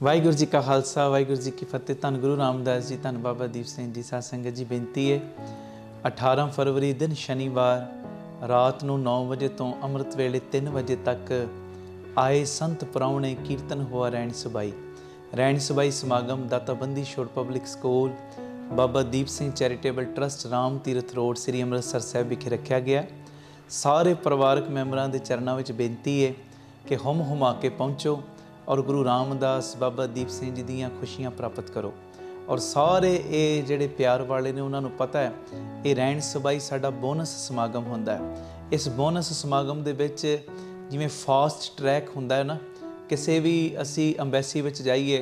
वाहिगुरू जी का खालसा वाहिगुरू जी की फतेह। धन गुरु रामदास जी, धन बाबा दीप सिंह जी। साध संगत जी, बेनती है 18 फरवरी दिन शनिवार रात ਨੂੰ 9 ਵਜੇ ਤੋਂ ਅੰਮ੍ਰਿਤ ਵੇਲੇ 3 ਵਜੇ ਤੱਕ ਆਏ ਸੰਤ ਪ੍ਰਾਹੁਣੇ ਕੀਰਤਨ ਹੋਆ ਰੈਣ ਸਬਾਈ ਸਮਾਗਮ ਦਾਤਾਬੰਦੀ ਛੋੜ public school Baba Deep Singh charitable trust Ram Tirath road ਸ੍ਰੀ ਅੰਮ੍ਰਿਤਸਰ ਸਾਹਿਬ ਵਿਖੇ ਰੱਖਿਆ ਗਿਆ। ਸਾਰੇ ਪਰਿਵਾਰਕ ਮੈਂਬਰਾਂ ਦੇ ਚਰਨਾਂ ਵਿੱਚ ਬੇਨਤੀ ਹੈ ਕਿ ਹੁਮ ਹੁਮਾ ਕੇ ਪਹੁੰਚੋ और गुरु रामदास बाबा दीप सिंह जी दीयां खुशियां प्राप्त करो। और सारे ये जिहड़े प्यार वाले ने उन्होंने पता है ये रैण सबाई साडा बोनस समागम हुंदा है। इस बोनस समागम दे विच जिवें फास्ट ट्रैक हुंदा है ना, किसी भी असी अंबैसी विच जाइए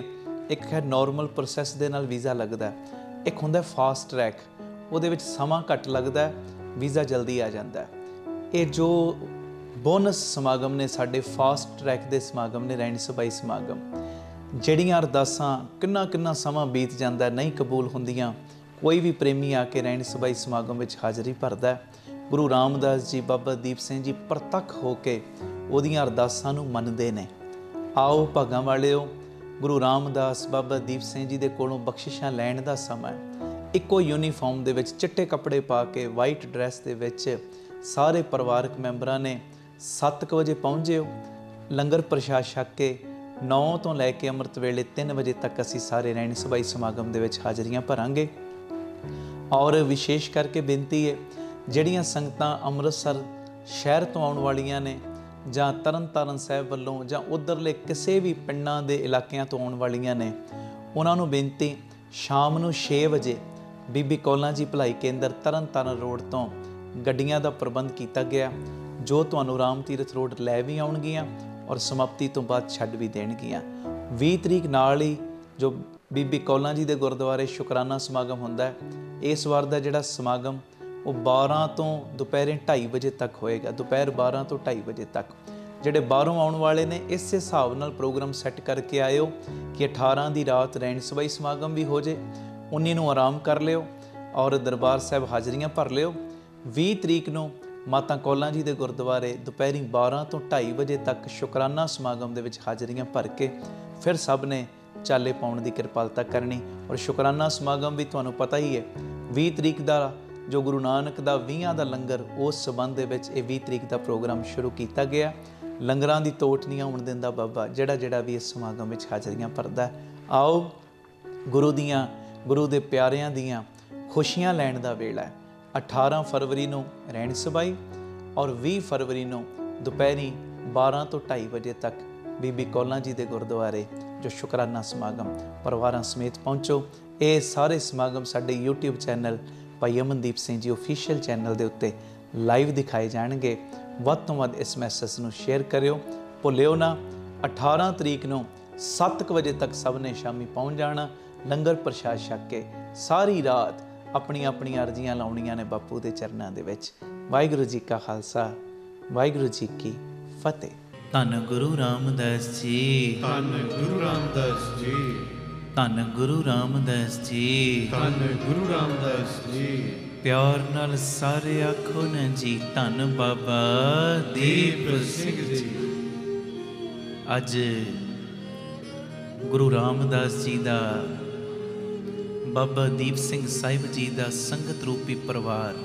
एक है नॉर्मल प्रोसैस दे नाल वीज़ा लगदा है, एक हुंदा फास्ट ट्रैक उहदे विच समां घट लगदा है, वीज़ा जल्दी आ जाता है। ये जो बोनस समागम ने साडे फास्ट ट्रैक के समागम ने रैण सबाई समागम जड़ियाँ अरदासां किन्ना समा बीत जाता नहीं कबूल होंदियां, कोई भी प्रेमी आके रैण सबाई समागम में हाज़री भरदा है। गुरु रामदास जी बाबा दीप सिंह जी प्रतख होके उहदियां अरदासां नूं मनदे ने। आओ भागां वालिओ, गुरु रामदास बाबा दीप सिंह जी दे कोलों बख्शिशां लैण दा समा है। इक्को यूनीफॉर्म दे विच चिट्टे कपड़े पा के वाइट ड्रैस दे विच सारे परिवारक मैंबरां ने 7 वजे पहुँच जिओ। लंगर प्रशाद छक के 9 तो लैके अमृत वेले 3 वजे तक असी सारे रैण सबाई समागम दे विच हाज़रियां भरांगे। और विशेष करके बेनती है जिहड़ियां संगतां अमृतसर शहर तो आउण वालियां ने जां तरन तारण साहिब वल्लों जां उधरले किसी भी पिंडां दे इलाकिਆਂ तो आउण वालियां ने, उन्हां नूं बेनती शाम नूं 6 वजे बीबी कौलां जी भलाई केंद्र तरन तारण रोड तो गड्डियां दा प्रबंध कीता गया जो तुहानूं राम तीरथ रोड लै भी आउणगीਆਂ और समाप्ति तो बाद छड्ड भी देणगीਆਂ। 20 तरीक नाल ही जो बीबी कौलां जी दे गुरुद्वारे शुकराना समागम हुंदा है। इस वार दा जिहड़ा समागम वो 12 तो दुपहरे 2:30 वजे तक होएगा, दोपहर 12 तो 2:30 वजे तक। जिहड़े बाहरों आउण वाले ने इस हिसाब नाल प्रोग्राम सैट करके आयो कि 18 दी रात रैण सबाई समागम भी हो जाए, 19 नूं आराम कर लिओ और दरबार साहिब हाज़रियां भर लिओ। 20 तरीक नूं माता कौलां जी दे गुरुद्वारे दोपहरी 12 तो 2:30 वजे तक शुकराना समागम दे विच हाज़रियां भर के फिर सब ने चाले पाउण दी किरपालता करनी। और शुकराना समागम भी तुहानूं पता ही है 20 तरीक दा जो गुरु नानक दा 20 दा लंगर उस संबंध दे विच 20 तरीक दा प्रोग्राम शुरू किया गया। लंगरां दी तोट नहीं आउण दिंदा बाबा जिहड़ा भी इस समागम विच हाज़रियां भरदा। आओ गुरु दे प्यारियां दियां खुशियां लैण दा वेला है। 18 फरवरी नूं रैण सबाई और 20 फरवरी नूं दोपहरी 12 तो 2:30 वजे तक बीबी कौलां जी दे गुरुद्वारे जो शुकराना समागम परिवारां समेत पहुँचो। ये सारे समागम साडे यूट्यूब चैनल भाई अमनदीप सिंह जी ऑफिशियल चैनल के उत्ते लाइव दिखाए जाएंगे। वध तो वध इस मैसेज नूं शेयर करियो, भुल्लिओ ना। 18 तरीक नूं 7 वजे तक सब ने शामी पहुँच जाना। लंगर प्रशाद छक के सारी रात अपनियां अपनियां अर्जियां लाउणियां ने बापू दे चरनां दे विच। वाहिगुरू जी का खालसा वाहिगुरू जी की फतेह। धन गुरु रामदास जी, धन गुरु रामदास जी, धन गुरु रामदास जी, धन गुरु रामदास जी। प्यार नाल सारे आखो न जी धन बाबा दीप सिंह जी। अज गुरु रामदास जी दा बाबा दीप सिंह साहिब जी का संगत रूपी परिवार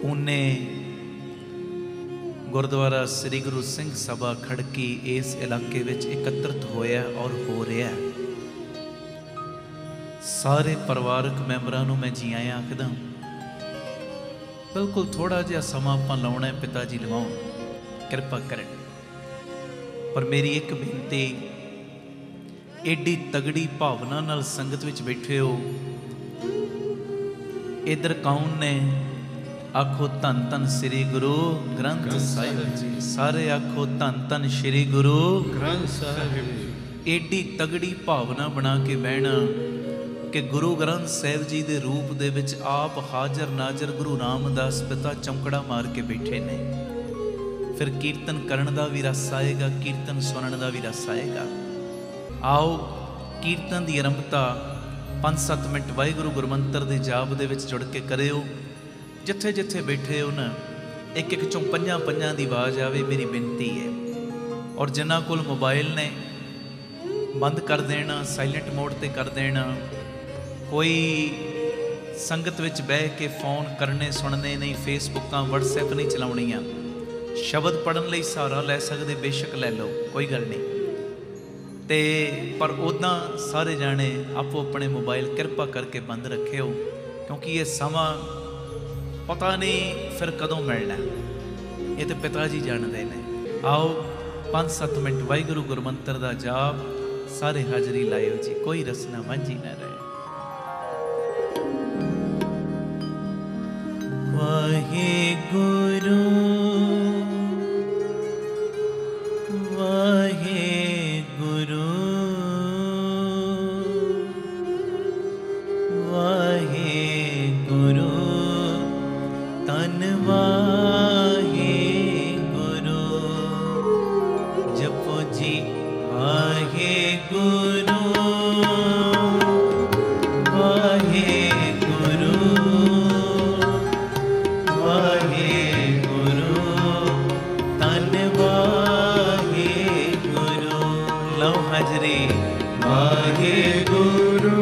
उन्हें गुरुद्वारा श्री गुरु सिंह सभा खड़की इस इलाके विच एकत्रित होया और हो रहा है। सारे परिवारक मैंबरां नूं मैं जी आया आखदा। बिल्कुल थोड़ा जिहा समा आपां लाउणा है, पिता जी लवाउण किरपा करन। पर मेरी एक बेनती, एडी तगड़ी भावना नाल संगत विच बैठे हो। इधर कौन ने आखो धन धन श्री गुरु ग्रंथ साहिब जी। सारे आखो धन धन श्री गुरु ग्रंथ साहिब जी। एडी तगड़ी भावना बना के बहना कि गुरु ग्रंथ साहिब जी दे रूप दे विच आप हाजर नाजर गुरु रामदास पिता चौंकड़ा मार के बैठे ने। फिर कीर्तन करन दा भी रस आएगा, कीर्तन सुनन दा भी रस आएगा। आओ कीर्तन की आरंभता 5-7 मिनट वाहिगुरू गुरमंत्र के जाप दे विच जुड़ के करियो। जिथे जिथे बैठे हो ना एक एक चों पंजां पंजां दी आवाज़ आवे, मेरी बेनती है। और जिन्हां कोल मोबाइल ने बंद कर देना, साइलेंट मोड ते कर देना। कोई संगत विच बह के फोन करने सुनने नहीं, फेसबुक व्हाट्सएप नहीं चलाउणियां। शब्द पढ़न लई सहारा लै सकदे, बेशक लै लो, कोई गल नहीं। ते पर उदां सारे जाने आपो अपने मोबाइल कृपा करके बंद रखियो, क्योंकि ये समा पता नहीं फिर कदों मिलना, ये तो पिता जी जानते हैं। आओ 5-7 मिनट वाहिगुरू गुरमंत्र दा जाप सारे हाजरी लायो जी, कोई रसना वांझी ना रहे। वाहिगुरू वाहिगुरू वाहिगुरू तन वाहिगुरू। जपो जी वाहिगुरू वाहिगुरू वाहिगुरू तन वाहिगुरू। लो हाजरी वाहिगुरू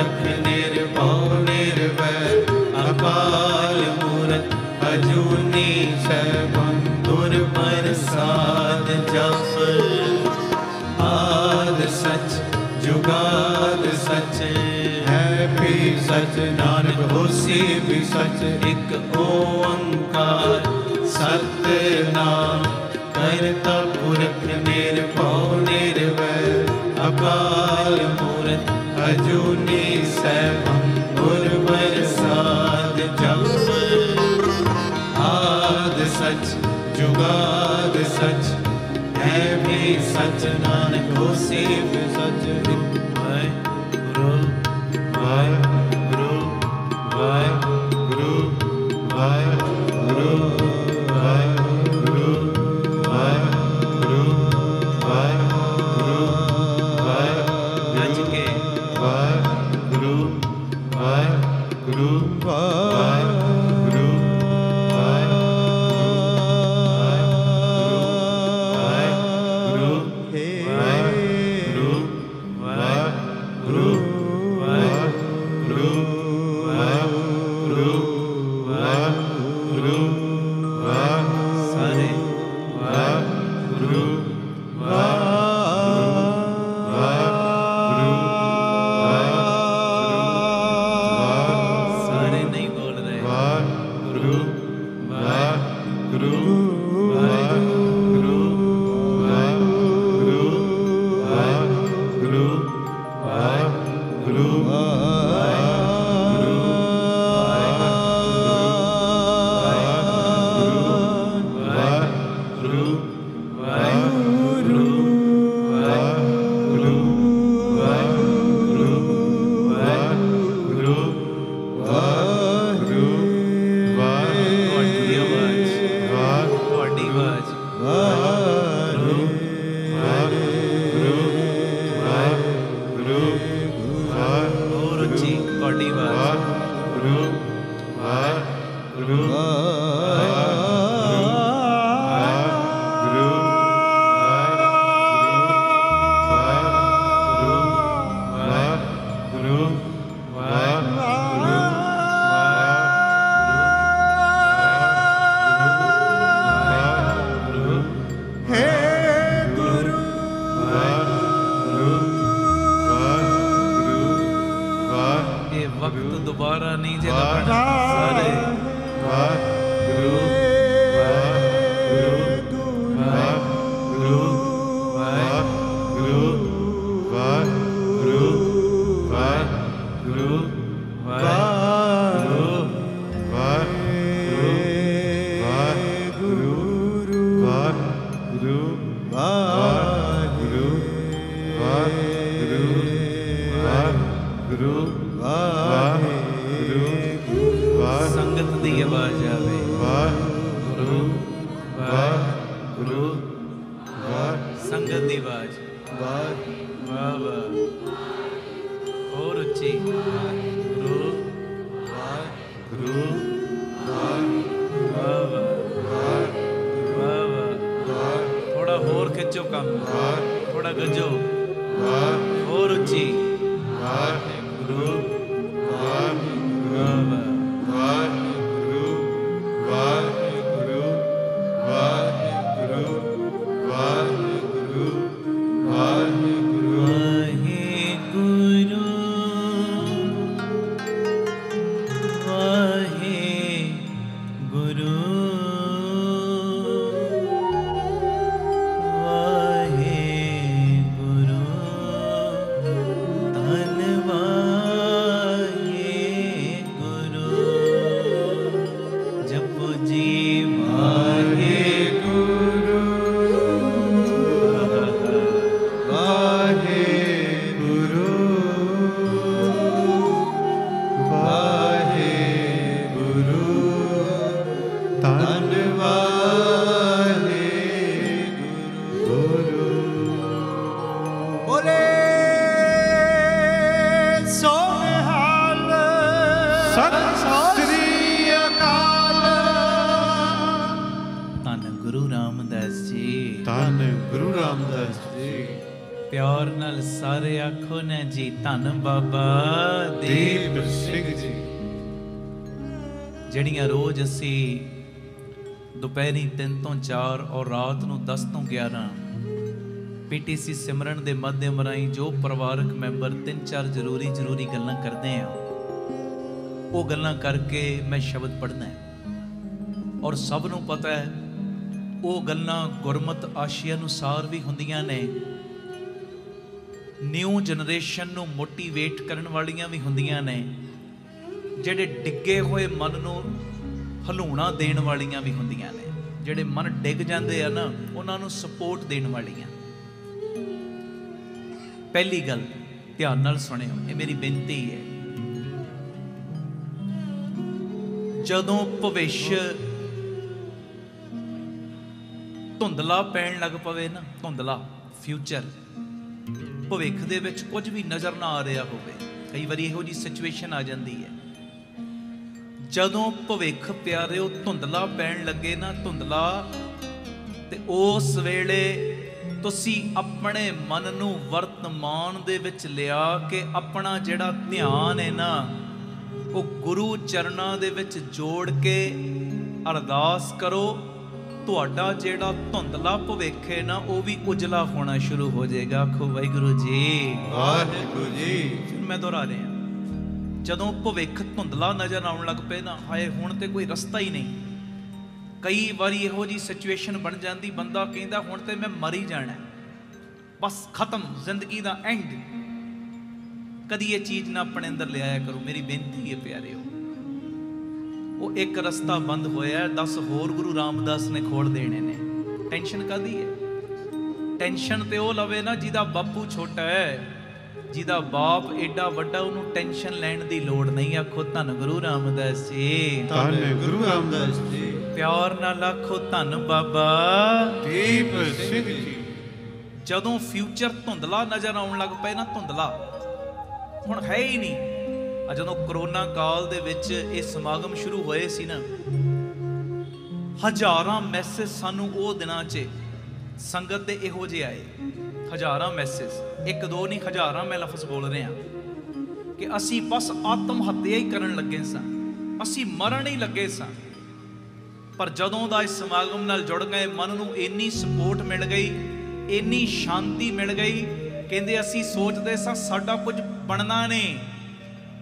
पुरख निर्भौ निर्वैर अकाल मूरत अजूनी सैभं गुर प्रसाद जप। आद सच जुगाद सच है भी सच नानक होसी भी सच। एक ओंकार सतनाम करता पुरख निर्भौ निर्वैर अकाल मूरत अजूनी सैभं गुर प्रसाद जप। आद सच जुगाद सच है भी सच नानक होसी भी सच। वाहिगुरु वाहिगुरु वाहिगुरु वाहिगुरु वाहिगुरु वाहिगुरु वाहिगुरु वाहिगुरु के वाहिगुरु वाहिगुरु वाहिगुरु प्यार नाल सारे आखो ने जी धन बाबा दीप सिंह जी। ਜਿਹੜੀਆਂ ਰੋਜ਼ ਅਸੀਂ ਦੁਪਹਿਰੀ 3 ਤੋਂ 4 ਔਰ ਰਾਤ ਨੂੰ 10 ਤੋਂ 11 ਪੀਟੀਸੀ ਸਿਮਰਨ ਦੇ ਮਾਧਿਅਮ ਰਾਹੀਂ ਜੋ ਪਰਿਵਾਰਕ ਮੈਂਬਰ 3-4 ਜ਼ਰੂਰੀ ਗੱਲਾਂ ਕਰਦੇ ਆ, ਉਹ ਗੱਲਾਂ ਕਰਕੇ ਮੈਂ ਸ਼ਬਦ ਪੜ੍ਹਨਾ ਹੈ। ਔਰ ਸਭ ਨੂੰ ਪਤਾ ਹੈ ਉਹ ਗੱਲਾਂ ਗੁਰਮਤ ਆਸ਼ੀਆ ਅਨੁਸਾਰ ਵੀ ਹੁੰਦੀਆਂ ਨੇ, ਨਿਊ ਜਨਰੇਸ਼ਨ ਨੂੰ ਮੋਟੀਵੇਟ ਕਰਨ ਵਾਲੀਆਂ ਵੀ ਹੁੰਦੀਆਂ ਨੇ, ਜਿਹੜੇ ਡਿੱਗੇ ਹੋਏ ਮਨ ਨੂੰ ਹਲੂਣਾ ਦੇਣ ਵਾਲੀਆਂ ਵੀ ਹੁੰਦੀਆਂ ਨੇ, ਜਿਹੜੇ ਮਨ ਡਿੱਗ ਜਾਂਦੇ ਆ ਨਾ ਉਹਨਾਂ ਨੂੰ ਸਪੋਰਟ ਦੇਣ ਵਾਲੀਆਂ। ਪਹਿਲੀ ਗੱਲ ਧਿਆਨ ਨਾਲ ਸੁਣਿਓ, ਇਹ ਮੇਰੀ ਬੇਨਤੀ ਹੈ। ਜਦੋਂ ਭਵਿੱਖ ਧੁੰਦਲਾ ਪੈਣ ਲੱਗ ਪਵੇ ਨਾ, ਧੁੰਦਲਾ ਫਿਊਚਰ, ਭਵਿੱਖ ਦੇ ਵਿੱਚ ਕੁਝ ਵੀ ਨਜ਼ਰ ਨਾ ਆ ਰਿਹਾ ਹੋਵੇ, ਕਈ ਵਾਰੀ ਇਹੋ ਜਿਹੀ ਸਿਚੁਏਸ਼ਨ ਆ ਜਾਂਦੀ ਹੈ। ਜਦੋਂ ਭਵਿੱਖ ਪਿਆਰਿਓ ਧੁੰਦਲਾ ਪੈਣ ਲੱਗੇ ਨਾ, ਧੁੰਦਲਾ, ਤੇ ਉਸ ਵੇਲੇ ਤੁਸੀਂ ਆਪਣੇ ਮਨ ਨੂੰ ਵਰਤਮਾਨ ਦੇ ਵਿੱਚ ਲਿਆ ਕੇ ਆਪਣਾ ਜਿਹੜਾ ਧਿਆਨ ਹੈ ਨਾ ਉਹ ਗੁਰੂ ਚਰਨਾਂ ਦੇ ਵਿੱਚ ਜੋੜ ਕੇ ਅਰਦਾਸ ਕਰੋ। ਤੁਹਾਡਾ ਜਿਹੜਾ ਧੁੰਦਲਾ ਭਵਿੱਖ ਹੈ ਨਾ ਉਹ ਵੀ ਉਜਲਾ ਹੋਣਾ ਸ਼ੁਰੂ ਹੋ ਜਾਏਗਾ। ਆਖੋ ਵਾਹਿਗੁਰੂ ਜੀ, ਵਾਹਿਗੁਰੂ ਜੀ। ਮੈਂ ਦੁਹਰਾ ਰਿਹਾ, ਜਦੋਂ ਭਵਿੱਖ ਧੁੰਦਲਾ ਨਜ਼ਰ ਆਉਣ ਲੱਗ ਪਏ ਨਾ, ਹਾਏ ਹੁਣ ਤੇ ਕੋਈ ਰਸਤਾ ਹੀ ਨਹੀਂ। ਕਈ ਵਾਰੀ ਇਹੋ ਜਿਹੀ ਸਿਚੁਏਸ਼ਨ ਬਣ ਜਾਂਦੀ, ਬੰਦਾ ਕਹਿੰਦਾ ਹੁਣ ਤੇ ਮੈਂ ਮਰ ਹੀ ਜਾਣਾ, ਬਸ ਖਤਮ, ਜ਼ਿੰਦਗੀ ਦਾ ਐਂਡ। ਕਦੀ ਇਹ ਚੀਜ਼ ਨਾ ਆਪਣੇ ਅੰਦਰ ਲਿਆਇਆ ਕਰੋ, ਮੇਰੀ ਬੇਨਤੀ ਹੈ ਪਿਆਰਿਓ। ਉਹ ਇੱਕ ਰਸਤਾ ਬੰਦ ਹੋਇਆ, 10 ਹੋਰ ਗੁਰੂ ਰਾਮਦਾਸ ਨੇ ਖੋਲ ਦੇਣੇ ਨੇ। ਟੈਨਸ਼ਨ ਕਾਹਦੀ ਹੈ? ਟੈਨਸ਼ਨ ਤੇ ਉਹ ਲਵੇ ਨਾ ਜਿਹਦਾ ਬਾਪੂ ਛੋਟਾ ਹੈ, ਜਿਹਦਾ ਬਾਪ ਏਡਾ ਵੱਡਾ, ਉਹਨੂੰ ਟੈਨਸ਼ਨ ਲੈਣ ਦੀ ਲੋੜ ਨਹੀਂ। ਆਖੋ ਧੰਨ ਗੁਰੂ ਰਾਮਦਾਸ ਜੀ, ਧੰਨ ਗੁਰੂ ਰਾਮਦਾਸ ਜੀ। ਪਿਆਰ ਨਾਲ ਆਖੋ ਧੰਨ ਬਾਬਾ ਦੀਪ ਸਿੰਘ ਜੀ। ਜਦੋਂ ਫਿਊਚਰ ਧੁੰਦਲਾ ਨਜ਼ਰ ਆਉਣ ਲੱਗ ਪਏ ਨਾ, ਧੁੰਦਲਾ ਹੁਣ ਹੈ ਹੀ ਨਹੀਂ। ਜਦੋਂ ਕਰੋਨਾ ਕਾਲ ਦੇ ਵਿੱਚ ਇਹ ਸਮਾਗਮ ਸ਼ੁਰੂ ਹੋਏ ਸੀ ਨਾ, ਹਜ਼ਾਰਾਂ ਮੈਸੇਜ ਸਾਨੂੰ ਉਹ ਦਿਨਾਂ 'ਚ ਸੰਗਤ ਦੇ ਇਹੋ ਜਿਹੇ ਆਏ, ਹਜ਼ਾਰਾਂ ਮੈਸੇਜ, ਇੱਕ ਦੋ ਨਹੀਂ, ਹਜ਼ਾਰਾਂ ਮੈਂ ਲਫ਼ਜ਼ ਬੋਲ ਰਿਹਾ ਕਿ ਅਸੀਂ ਬਸ ਆਤਮ ਹੱਤਿਆ ਹੀ ਕਰਨ ਲੱਗੇ ਸਾਂ, ਅਸੀਂ ਮਰਨ ਹੀ ਲੱਗੇ ਸਾਂ। ਪਰ ਜਦੋਂ ਦਾ ਇਸ ਸਮਾਗਮ ਨਾਲ ਜੁੜ ਗਏ, ਮਨ ਨੂੰ ਇੰਨੀ ਸਪੋਰਟ ਮਿਲ ਗਈ, ਇੰਨੀ ਸ਼ਾਂਤੀ ਮਿਲ ਗਈ, ਕਹਿੰਦੇ ਅਸੀਂ ਸੋਚਦੇ ਸਾਂ ਸਾਡਾ ਕੁਝ ਬਣਨਾ ਨਹੀਂ,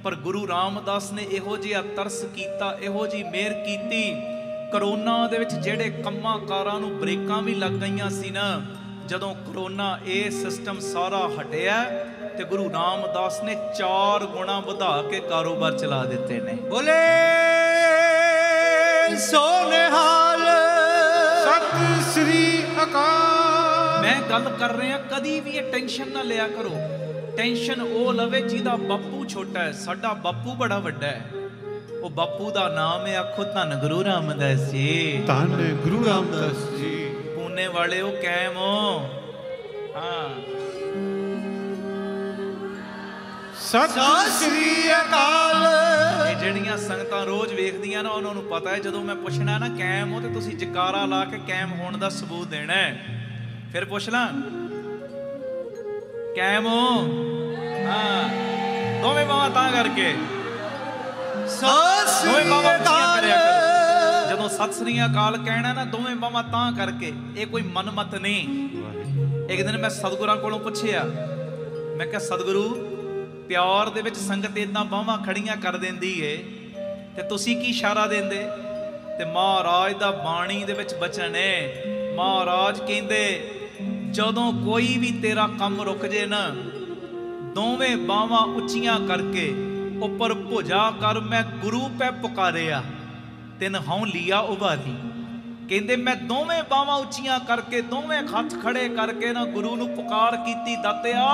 ਪਰ ਗੁਰੂ ਰਾਮਦਾਸ ਨੇ ਇਹੋ ਜਿਹਾ ਤਰਸ ਕੀਤਾ, ਇਹੋ ਜਿਹੀ ਮਿਹਰ ਕੀਤੀ। ਕਰੋਨਾ ਦੇ ਵਿੱਚ ਜਿਹੜੇ ਕੰਮਾਂ ਕਾਰਾਂ ਨੂੰ ਬ੍ਰੇਕਾਂ ਵੀ ਲੱਗ ਗਈਆਂ ਸੀ ਨਾ, ਜਦੋਂ ਕਰੋਨਾ ਇਹ ਸਿਸਟਮ ਸਾਰਾ ਹਟਿਆ ਤੇ ਗੁਰੂ ਰਾਮਦਾਸ ਨੇ 4 ਗੁਣਾ ਵਧਾ ਕੇ ਕਾਰੋਬਾਰ ਚਲਾ ਦਿੱਤੇ ਨੇ। ਬੋਲੇ ਸੋਨੇਹਾਲ ਸਤਿ ਸ੍ਰੀ ਅਕਾਲ। ਮੈਂ ਗੱਲ ਕਰ ਰਿਹਾ, ਕਦੀ ਵੀ ਇਹ ਟੈਨਸ਼ਨ ਨਾ ਲਿਆ ਕਰੋ। ਟੈਨਸ਼ਨ ਉਹ ਲਵੇ ਜਿਹਦਾ ਬਾਪੂ ਛੋਟਾ ਹੈ, ਸਾਡਾ ਬਾਪੂ ਬੜਾ ਵੱਡਾ ਹੈ। ਉਹ ਬਾਪੂ ਦਾ ਨਾਮ ਹੈ, ਆਖੋ ਧੰਨ ਗੁਰੂ ਰਾਮਦਾਸ ਜੀ। ਧੰਨ ਗੁਰੂ ਰਾਮਦਾਸ ਜੀ। ਪੂਨੇ ਵਾਲਿਓ ਕਾਇਮ ਹੋ? ਹਾਂ, ਸਤਿ ਸ੍ਰੀ ਅਕਾਲ। ਇਹ ਜਿਹੜੀਆਂ ਸੰਗਤਾਂ ਰੋਜ਼ ਵੇਖਦੀਆਂ ਨਾ, ਉਹਨਾਂ ਨੂੰ ਪਤਾ ਹੈ ਜਦੋਂ ਮੈਂ ਪੁੱਛਣਾ ਨਾ ਕਾਇਮ ਹੋ, ਤੇ ਤੁਸੀਂ ਜਕਾਰਾ ਲਾ ਕੇ ਕਾਇਮ ਹੋਣ ਦਾ ਸਬੂਤ ਦੇਣਾ ਹੈ। ਫਿਰ ਪੁੱਛ ਲਾਂ ਕਾਇਮ ਹੋ? ਹਾਂ, ਦੋਵੇਂ ਬਾਹਾਂ ਤਾਂ ਕਰਕੇ, ਦੋਵੇਂ ਬਾਹਾਂ ਉੱਚੀਆਂ ਕਰਿਆ ਕਰੋ। ਜਦੋਂ ਸਤਿ ਸ੍ਰੀ ਅਕਾਲ ਕਹਿਣਾ ਨਾ, ਦੋਵੇਂ ਬਾਹਾਂ ਤਾਂ ਕਰਕੇ, ਇਹ ਕੋਈ ਮਨਮਤ ਨਹੀਂ। ਇੱਕ ਦਿਨ ਮੈਂ ਸਤਿਗੁਰਾਂ ਕੋਲੋਂ ਪੁੱਛਿਆ, ਮੈਂ ਕਿਹਾ ਸਤਿਗੁਰੂ, ਪਿਆਰ ਦੇ ਵਿੱਚ ਸੰਗਤ ਇਦਾਂ ਬਾਹਾਂ ਖੜੀਆਂ ਕਰ ਦਿੰਦੀ ਏ ਤੇ ਤੁਸੀਂ ਕੀ ਇਸ਼ਾਰਾ ਦਿੰਦੇ? ਤੇ ਮਹਾਰਾਜ ਦਾ ਬਾਣੀ ਦੇ ਵਿੱਚ ਬਚਨ ਹੈ, ਮਹਾਰਾਜ ਕਹਿੰਦੇ ਜਦੋਂ ਕੋਈ ਵੀ ਤੇਰਾ ਕੰਮ ਰੁਕ ਜੇ ਨਾ, ਦੋਵੇਂ ਬਾਹਾਂ ਉੱਚੀਆਂ ਕਰਕੇ ਉੱਪਰ ਭੁਜਾ ਕਰ, ਮੈਂ ਗੁਰੂ ਪੈ ਪੁਕਾਰਿਆ ਤਿਨ ਹਉ ਲਿਆ ਉਬਾਰੀ। ਕਹਿੰਦੇ ਮੈਂ ਦੋਵੇਂ ਬਾਹਾਂ ਉੱਚੀਆਂ ਕਰਕੇ, ਦੋਵੇਂ ਹੱਥ ਖੜੇ ਕਰਕੇ ਨਾ ਗੁਰੂ ਨੂੰ ਪੁਕਾਰ ਕੀਤੀ, ਦਾਤਿਆ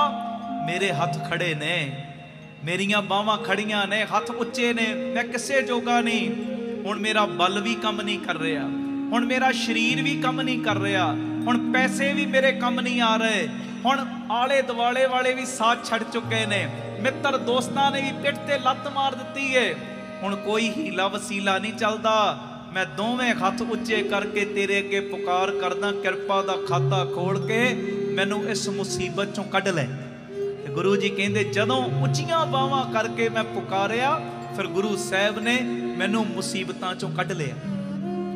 ਮੇਰੇ ਹੱਥ ਖੜੇ ਨੇ, ਮੇਰੀਆਂ ਬਾਹਾਂ ਖੜੀਆਂ ਨੇ, ਹੱਥ ਉੱਚੇ ਨੇ, ਮੈਂ ਕਿਸੇ ਜੋਗਾ ਨਹੀਂ। ਹੁਣ ਮੇਰਾ ਬਲ ਵੀ ਕੰਮ ਨਹੀਂ ਕਰ ਰਿਹਾ, ਹੁਣ ਮੇਰਾ ਸਰੀਰ ਵੀ ਕੰਮ ਨਹੀਂ ਕਰ ਰਿਹਾ, ਹੁਣ ਪੈਸੇ ਵੀ ਮੇਰੇ ਕੰਮ ਨਹੀਂ ਆ ਰਹੇ, ਹੁਣ ਆਲੇ ਦੁਆਲੇ ਵਾਲੇ ਵੀ ਸਾਥ ਛੱਡ ਚੁੱਕੇ ਨੇ, ਮਿੱਤਰ ਦੋਸਤਾਂ ਨੇ ਵੀ ਪਿੱਠ ਤੇ ਲੱਤ ਮਾਰ ਦਿੱਤੀ ਏ, ਹੁਣ ਕੋਈ ਹੀਲਾ ਵਸੀਲਾ ਨਹੀਂ ਚੱਲਦਾ। ਮੈਂ ਦੋਵੇਂ ਹੱਥ ਉੱਚੇ ਕਰਕੇ ਤੇਰੇ ਅੱਗੇ ਪੁਕਾਰ ਕਰਦਾ, ਕਿਰਪਾ ਦਾ ਖਾਤਾ ਖੋਲ ਕੇ मैनू इस मुसीबत चों कढ लै। गुरु जी कहते जदों उच्चियां बावां करके मैं पुकारिया, फिर गुरु साहब ने मैनू मुसीबतां चों कढ लिया,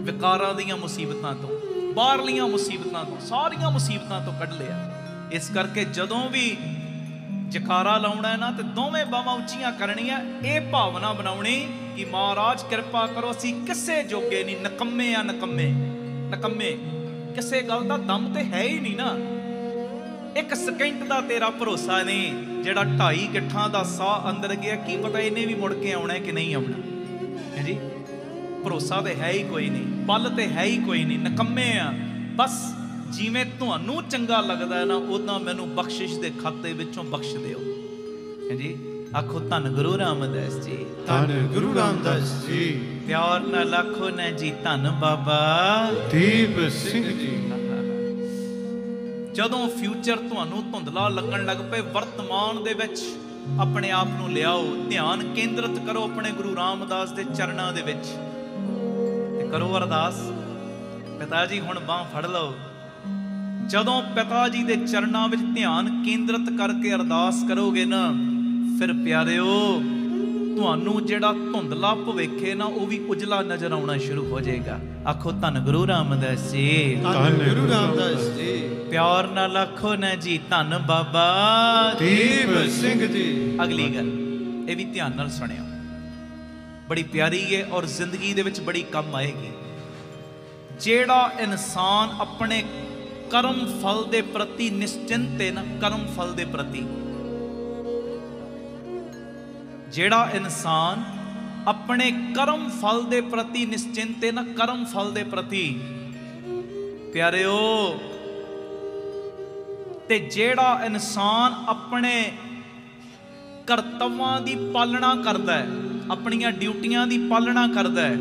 विकारां दीयां मुसीबतां तो, बाहरलियां मुसीबतां तो, सारियां मुसीबतां तो कढ लिया। इस करके जदों भी जकारा लाउणा है ना, तो दोवें बावां उच्चियां करनियां, ये भावना बनाउणी कि महाराज कृपा करो, असीं किसे जोगे नहीं, नकम्मे आ नकम्मे, नकम्मे, किसे गल दा दम ते है ही नहीं ना। एक सेकंड का तेरा भरोसा नहीं, जेड़ा 2.5 गिट्ठां दा साह अंदर गया, की पता इन्हें भी मुड़ के आउणा कि नहीं आउणा है जी। भरोसा तो है ही कोई नहीं, बल तो है ही कोई नहीं, नकम्मे आ। बस जिवें तुहानू चंगा लगदा है ना, उदां मैनू बख्शिश दे खाते विचों बख्श दिओ है जी। आखो धन गुरु रामदास जी, धन गुरु रामदास जी। प्यार नाल आखो ना जी, धन बाबा दीप सिंह जी। जदों फ्यूचर तुहानू धुंधला लगन लग पे, वर्तमान दे विच अपने आप नू लियाओ, ध्यान केंद्रित करो अपने गुरु रामदास दे चरणां दे विच ते करो अरदास। पिता जी हुण बांह फड़ लो। जदों पिता जी दे चरणां विच ध्यान केंद्रित करके अरदास करोगे ना, फिर प्यारिओ तुहानू जेड़ा धुंधला भविखे ना, वो भी उजला नजर आना शुरू हो जाएगा। आखो धन गुरु रामदास जी, धन गुरु रामदास जी। प्यार नाल आखो ना जी, धन बाबा दीप सिंह जी। अगली गल ये भी ध्यान नाल सुनियो, बड़ी प्यारी है और जिंदगी दे विच बड़ी कम आएगी। जेड़ा इंसान अपने कर्म फल दे प्रति निश्चिंत है ना, कर्म फल दे प्रति, जेड़ा इंसान अपने कर्म फल दे प्रति निश्चिंत है ना, कर्म फल दे प्रति प्यारिओ, ते जेड़ा इंसान अपने करतव्यां दी पालना करदा है, अपनियां ड्यूटियां दी पालना करदा है,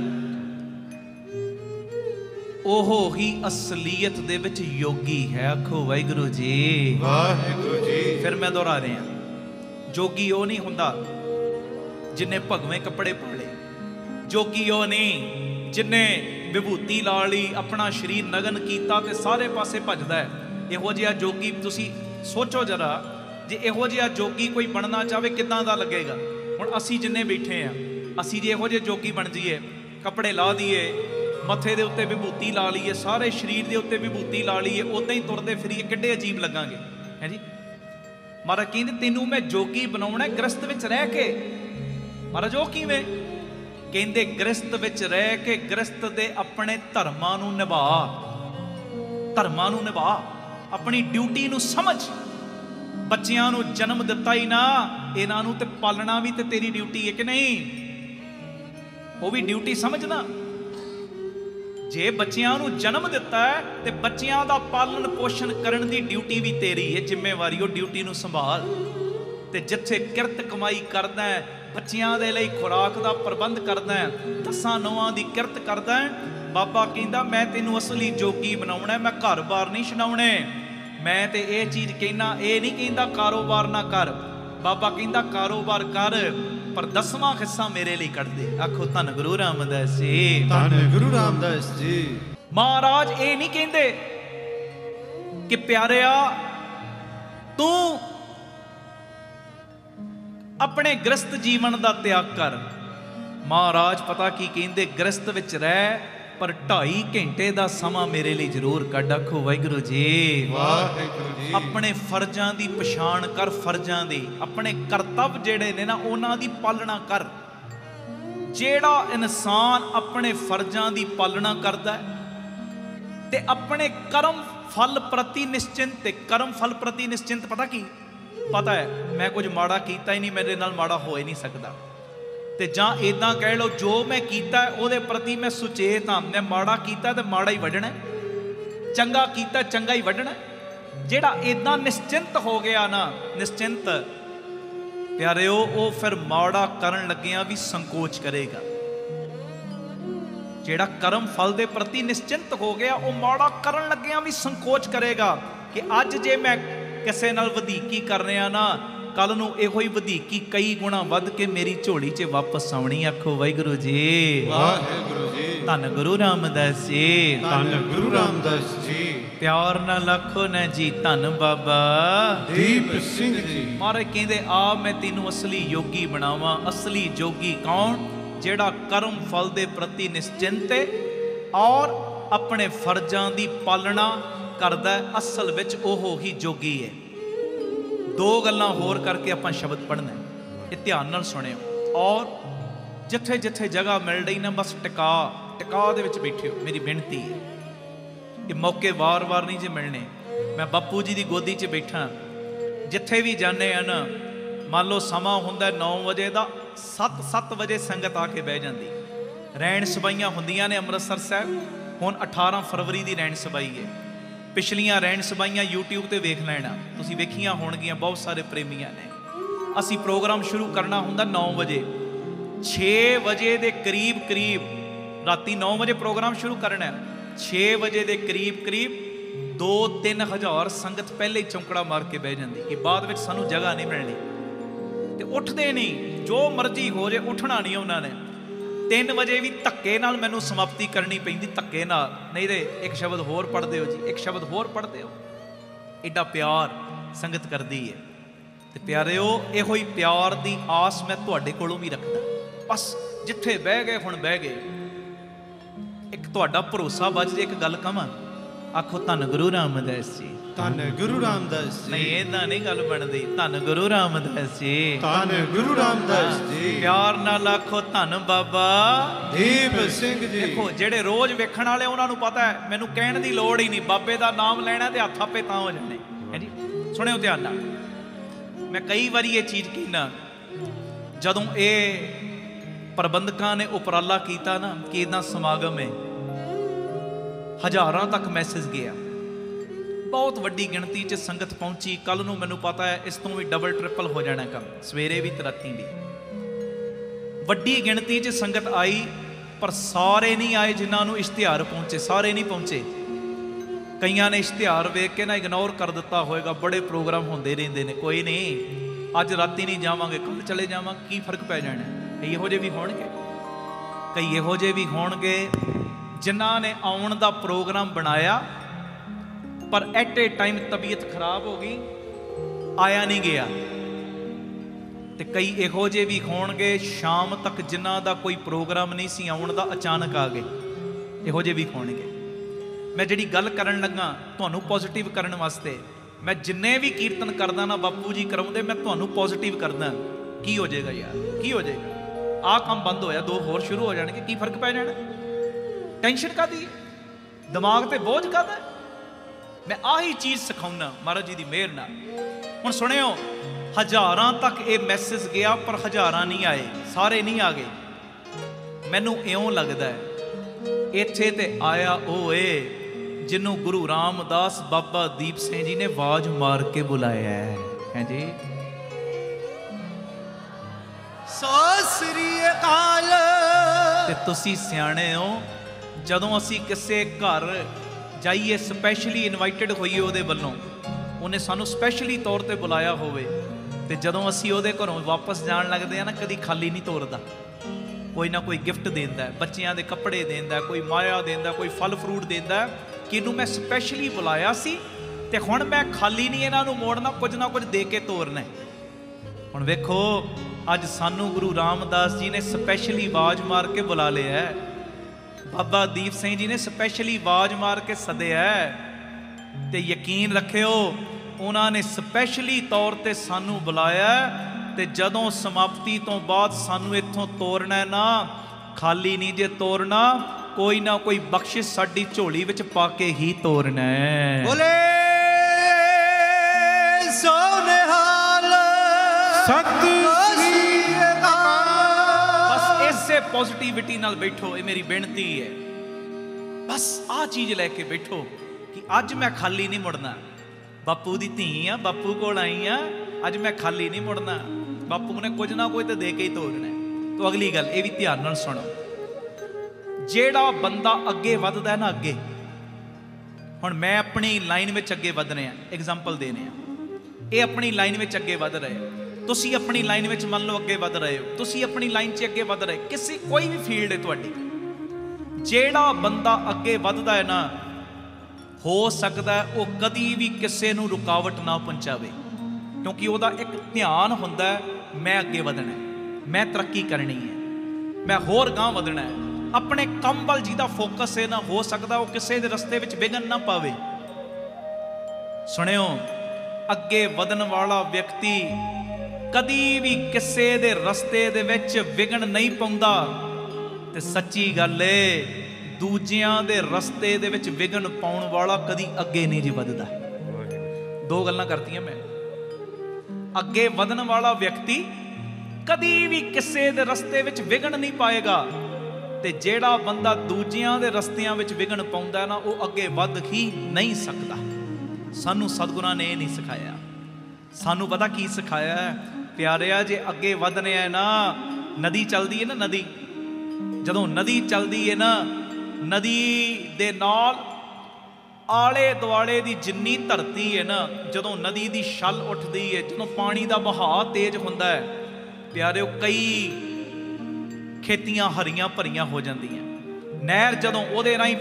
ओहो ही असलीयत दे विच योगी है। आखो वाहिगुरु जी, वाहिगुरु जी। फिर मैं दोहरा रहा, जोगी वो नहीं हुंदा जिन्हें भगवें कपड़े पा ले, जोगी वो नहीं जिन्हें विभूति ला ली, अपना शरीर नगन कीता ते सारे पासे भजदा है। इहो जिहा जोगी तुसी सोचो जरा, जे इहो जिहा जोगी कोई बनना चाहे किदां दा लगेगा। हुण असी जिन्ने बैठे हैं, असी जे इहो जिहे जोगी बन जाइए, कपड़े ला दिए, मथे दे उत्ते विभूति ला लीए, सारे शरीर दे उत्ते विभूति ला लीए, उदां ही तुरदे फिरीए, किड्डे अजीब लगांगे है जी। महाराज कहंदे तैनूं मैं जोगी बनाउणा गृहस्थ विच रह के। महाराज वो किवें? कहंदे गृहस्थ विच रह के गृहस्थ दे अपने धर्मां नूं निभा, धर्मां नूं निभा, अपनी ड्यूटी नूं समझ। बच्चियां नूं जन्म दिता ही ना, इन्हां नूं ते पालना भी ते तेरी ड्यूटी है कि नहीं? वो भी ड्यूटी समझना। जे बच्चियां नूं जन्म दिता है ते बच्चियां दा पालन पोषण करन दी ड्यूटी भी तेरी है, जिम्मेवारी वो ड्यूटी नूं संभाल। ते जिथे किरत कमाई करदा है, बच्चियां दे लई खुराक दा प्रबंध करदा है, 10 नौआं दी किरत करदा है, बाबा कहंदा मैं तैनूं असली जोगी बनाउणा, मैं घर बार नहीं छडाउणे। मैं ते ये चीज़ कहना, ये नहीं कहंदा कारोबार ना कर, बाबा कहंदा कारोबार कर, पर 10वां हिस्सा मेरे लिए कट दे। आखो धन गुरु रामदास जी, धन गुरु रामदास जी। महाराज ये नहीं कहंदे कि प्यारिया तू अपने गृहस्थ जीवन का त्याग कर। महाराज पता की कहंदे, गृहस्थ विच रह पर 2.5 घंटे का समा मेरे लिए जरूर कढ। आखो वाहिगुरु जी, वाहिगुरु जी। अपने फर्जां की पछाण कर, फर्जां दी अपने करतव्य जेड़े ने ना उन्हां दी पालना कर। जेड़ा इंसान अपने फर्जां की पालना करता है ते अपने कर्म फल प्रति निश्चिंत, कर्म फल प्रति निश्चिंत पता की पता है, मैं कुछ माड़ा कीता ही नहीं, मेरे नाल माड़ा हो ही नहीं सकता। ते जां इदां कह लो, जो मैं कीता है उहदे प्रति मैं सुचेत हाँ, मैं माड़ा कीता ते माड़ा ही वढना, चंगा कीता चंगा ही वढना। जेड़ा इदां निश्चिंत हो गया ना, निश्चिंत प्यारिओ, वो फिर माड़ा करन लग्गियां भी संकोच करेगा। जेड़ा कर्म फल दे प्रति निश्चिंत हो गया, वो माड़ा करन लग्गियां भी संकोच करेगा कि अज जे मैं किसे नाल वधीकी कर रहा ना, कल नूं इहो ही वधीकी कई गुणा वध के मेरी झोली च वापस आउणी। आखो वाहिगुरु जी, वाहिगुरु जी। धन गुरु रामदास जी, धन गुरु रामदास जी। प्यार नाल आखो ना जी धन बाबा दीप सिंह जी। महाराज कहते आ मैं तेनू असली योगी बनावा। असली जोगी कौन? जेड़ा कर्म फल दे प्रति निश्चिंत है और अपने फर्जां दी पालना करदा है। असल विच ओहो ही जोगी है। दो गल्लां होर करके आपां शब्द पढ़ना है, ये ध्यान नाल सुणियो। और जिथे जिथे जगह मिल रही ना बस टिका दे विच बैठियो। मेरी बेनती है, ये मौके वार वार नहीं जे मिलने। मैं बापू जी की गोदी 'च बैठा, जिथे भी जाने हैं ना, मान लो समा हुंदा 9 वजे का, 7 वजे संगत आके बह जाती। रैन सभाइयां हुंदियां ने अमृतसर साहब। हुण 18 फरवरी की रैन सभाई है। पिछलियां रैन सभाइयां यूट्यूब ते वेख लेना, तुसीं वेखियां होणगियां, बहुत सारे प्रेमियां ने। असी प्रोग्राम शुरू करना हुंदा 9 वजे, 6 वजे के करीब राती 9 वजे प्रोग्राम शुरू करना है। 6 वजे के करीब 2-3 हज़ार संगत पहले ही चौंकड़ा मार के बह जाती कि बाद में सानू जगह नहीं मिलनी। तो उठते नहीं, जो मर्जी हो जाए, उठना नहीं उन्होंने। 3 वजे भी धक्के नाल मैनू समाप्ति करनी पैंदी, धक्के नाल। नहीं तो एक शब्द होर पढ़ते हो जी, एक शब्द होर पढ़ते हो। एडा प्यार संगत करती है। तो प्यारिओ, इहो ही प्यार की आस मैं तुहाडे कोलों भी रखदा। बस जिथे बह गए हुण बह गए। एक तुहाडा भरोसा बच जे, एक गल कहां, आखो धन गुरु रामदास जी। धन गुरु रामदास जी। नहीं इदां नहीं गल बनदी। धन गुरु रामदास जी। धन गुरु रामदास जी। प्यार नाल आखो धन बाबा दीप सिंह जी। देखो जेड़े रोज वेखण वाले उन्हां नूं पता है, मैनू कहण दी लोड़ ही नहीं। बाबे दा नाम लेना ते हत्थ आपे तां हो जाने है जी। सुणिओ ध्यान नाल, मैं कई वारी ये चीज़ कहना, जदों ये प्रबंधकां ने उपराला किया ना कि इदां समागम है, हज़ारां तक मैसेज गया, बहुत वड्डी गिणती च संगत पहुंची। कल नूं मैनूं पता है इस तों भी डबल ट्रिपल हो जाना काम, सवेरे भी ते रातीं भी। वड्डी गिणती च संगत आई, पर सारे नहीं आए जिन्हां नूं इश्तिहार पहुंचे, सारे नहीं पहुंचे। कईयां ने इश्तिहार वेख के ना इग्नोर कर दिता होएगा। बड़े प्रोग्राम होंदे रहिंदे ने, कोई नहीं अज राती नहीं जावांगे, कल चले जावांगे, की फर्क पै जाना। कई इहो जिहे भी होणगे, कई इहो जिहे भी होणगे जिन्हां ने आउण दा प्रोग्राम बनाया पर एट ए टाइम तबीयत खराब हो गई, आया नहीं गया। ते कई इहो जिहे भी होणगे शाम तक जिन्हां दा कोई प्रोग्राम नहीं सी आउण दा, अचानक आ गए। इहो जिहे भी होणगे। मैं जिहड़ी गल करन लगा तुहानूं पॉजिटिव करन वास्ते, मैं जिन्ने भी कीर्तन करदा ना बापू जी कराउंदे, मैं तुहानूं पॉजिटिव करदा। की हो जाएगा यार, की हो जाएगा? आ काम बंद होया, 2 होर शुरू हो जाणगे, की फर्क पै जाना? टेंशन कादी है? दिमाग ते बोझ कादा है? मैं आही चीज़ सिखाउना महाराज जी की मेहर नाल। हुण सुणिओ, हज़ारां तक ये मैसेज गया पर हज़ारां नहीं आए, सारे नहीं आ गए। मैनूं इउं लगदा है इत्थे ते आया ओह ए जिन्हों गुरु रामदास बाबा दीप सिंह जी ने आवाज मार के बुलाया है जी। सत श्री अकाल। ते तुसी सियाणे हो, जदों असी किसी घर जाइए, स्पैशली इनवाइटेड होइए उहदे वल्लों, उन्हें सानू स्पैशली तौर पर बुलाया होवे, ते जदों असी उहदे घरों वापस जाण लगदे आ ना, कदी खाली नहीं तोरदा। कोई ना कोई गिफ्ट देंदा है, बच्चियां दे कपड़े देंदा है, कोई माया देंदा, कोई फल फ्रूट देंदा है कि इनू मैं स्पैशली बुलाया सी ते हुण मैं खाली नहीं इन्हां नू मोड़ना, कुछ ना कुछ दे के तोरना। हुण वेखो अज सानू गुरु रामदास जी ने स्पैशली आवाज मार के बुला लिया है, बाबा दीप सिंह जी ने स्पैशली आवाज मार के सदिया है। ते यकीन रखियो उन्होंने स्पैशली तौर पर सानू बुलाया, ते जदों समाप्ति तो बाद सानू इत्थों तोरना है ना, खाली नहीं जे तोरना, कोई ना कोई बख्शिश साडी झोली विच पा के ही तोरना है। बोले सोनेहाल सत श्री अकाल। बस इसे पॉजिटिविटी नाल बैठो, ये मेरी बेनती है। बस आ चीज़ लैके बैठो कि अज मैं खाली नहीं मुड़ना, बापू दी धी आ, बापू कोल आई आ, अज मैं खाली नहीं मुड़ना, बापू ने कुछ ना कुछ तो दे के ही तोड़ना है। तो अगली गल ये भी ध्यान नाल सुनो, जेड़ा बंदा अगे वधदा है ना, अगे हुण मैं अपनी लाइन में अगे वध रहा, एग्जाम्पल देने, ये अपनी लाइन में अगे वध रहे, तुसी अपनी लाइन में मान लो अगे वध रहे हो, तुसी अपनी लाइन च अगे वध रहे, किसी कोई भी फील्ड है तुहाडी, जेड़ा बंदा अगे वधदा है ना, हो सकता है वो कदी भी किसी नूं रुकावट ना पहुँचावे, क्योंकि ਉਹਦਾ एक ध्यान हुंदा है, मैं अगे वधना है, मैं तरक्की करनी है, मैं होर गांह वधना है। अपने काम वल जिहदा फोकस है ना, हो सकता वो किसी दे रस्ते विच विघन ना पावे। सुनियो, अगे वधन वाला व्यक्ति कदी भी किसी दे रस्ते दे विच विघन नहीं पाउंदा। ते सच्ची गल है, दूजियां दे रस्ते दे विच विघन पाउण वाला कदी अगे नहीं जी वधदा। दो गल्लां करतियां मैं। अगे वधन वाला व्यक्ति कदी भी किसी दे रस्ते विच विघन नहीं पाएगा, ते जेड़ा बंदा दूजियां दे रस्तियां विच विघन पाउंदा ना, वो अगे वध ही नहीं सकदा। सानू सतगुरां ने नहीं सिखाया। सानू पता की सिखाया है प्यारिया, जे अगे वधने है ना, नदी चलदी है ना, नदी जदों नदी चलदी है ना, नदी दे नाल आले दुआले दी जिन्नी धरती है ना, जदों नदी दी छल उठदी है, जदों पानी दा बहाव तेज हुंदा है प्यारिओ, कई खेतियां हरियां भरियां हो जांदियां। नहर जदों ओहदे राहीं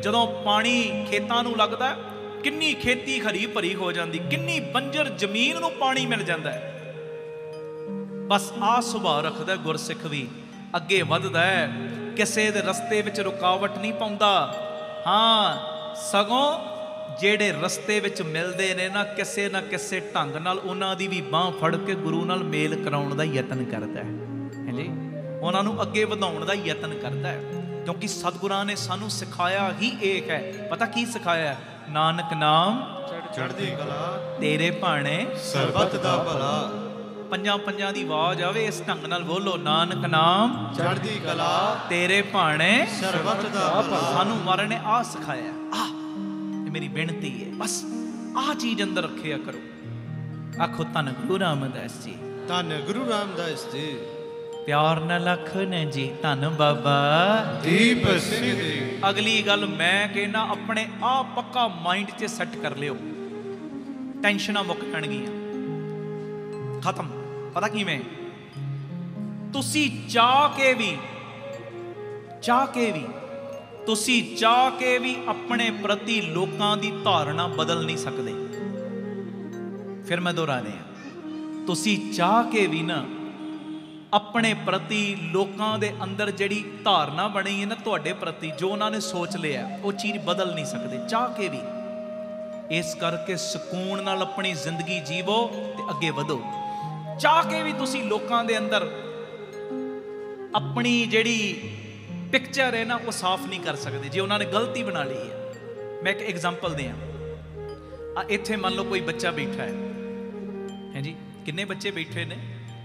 जदों पानी खेतां नूं लगदा है, किन्नी खेती हरी भरी हो जाती, किन्नी बंजर जमीन नूं पानी मिल जाता है। बस आ सुभाव रखदा गुरसिख भी, अगे वधदा है, किसी दे रस्ते विच रुकावट नहीं पाउंदा। हाँ, सगों जेड़े रस्ते विच मिलदे ने ना, किसे ना किसे ढंग नाल उन्हां दी भी बांह फड़ के गुरु नाल मेल कराउण दा यतन करदा है जी, उन्हां नूं अगे वधाउण दा यतन करदा है। क्योंकि सतगुरां ने सानू सिखाया ही एक है, पता की सिखाया है? नानक नाम चढ़दी कला तेरे भाणे सरबत दा भला। पंजां पंजां दी आवाज आवे, इस ढंग नाल बोलो, नानक नाम चढ़दी कला तेरे भाणे सरबत दा भला। सानू मारे ने आ सिखाया। आ मेरी बेनती है, बस आ चीज अंदर रखिया करो। आखो धन गुरु रामदास जी, धन गुरु रामदास जी। प्यार न लख ने जी, धन बाबा दीप सिंह जी। अगली गल मैं कहना, अपने आप पक्का माइंड च सैट कर लियो, टेंशनां मुक जाणगियां, खत्म। पता किवें? तुसी चाह के भी अपने प्रति लोकां दी धारणा बदल नहीं सकते। फिर मैं दोहरा रहा, तुसी चाह के भी ना अपने प्रति लोकां दे अंदर जिहड़ी धारणा बनी है ना तुहाडे प्रति, जो उन्होंने सोच लिया, वो चीज़ बदल नहीं सकते चाह के भी। इस करके सुकून नाल अपनी जिंदगी जीवो ते अगे वधो। चाह के भी तुसी लोकां दे अंदर अपनी जिहड़ी पिक्चर है ना, वो साफ नहीं कर सकते जे उन्होंने गलती बना ली है। मैं एक एग्जाम्पल दें, इत्थे मान लो कोई बच्चा बैठा है जी, किन्ने बच्चे बैठे ने,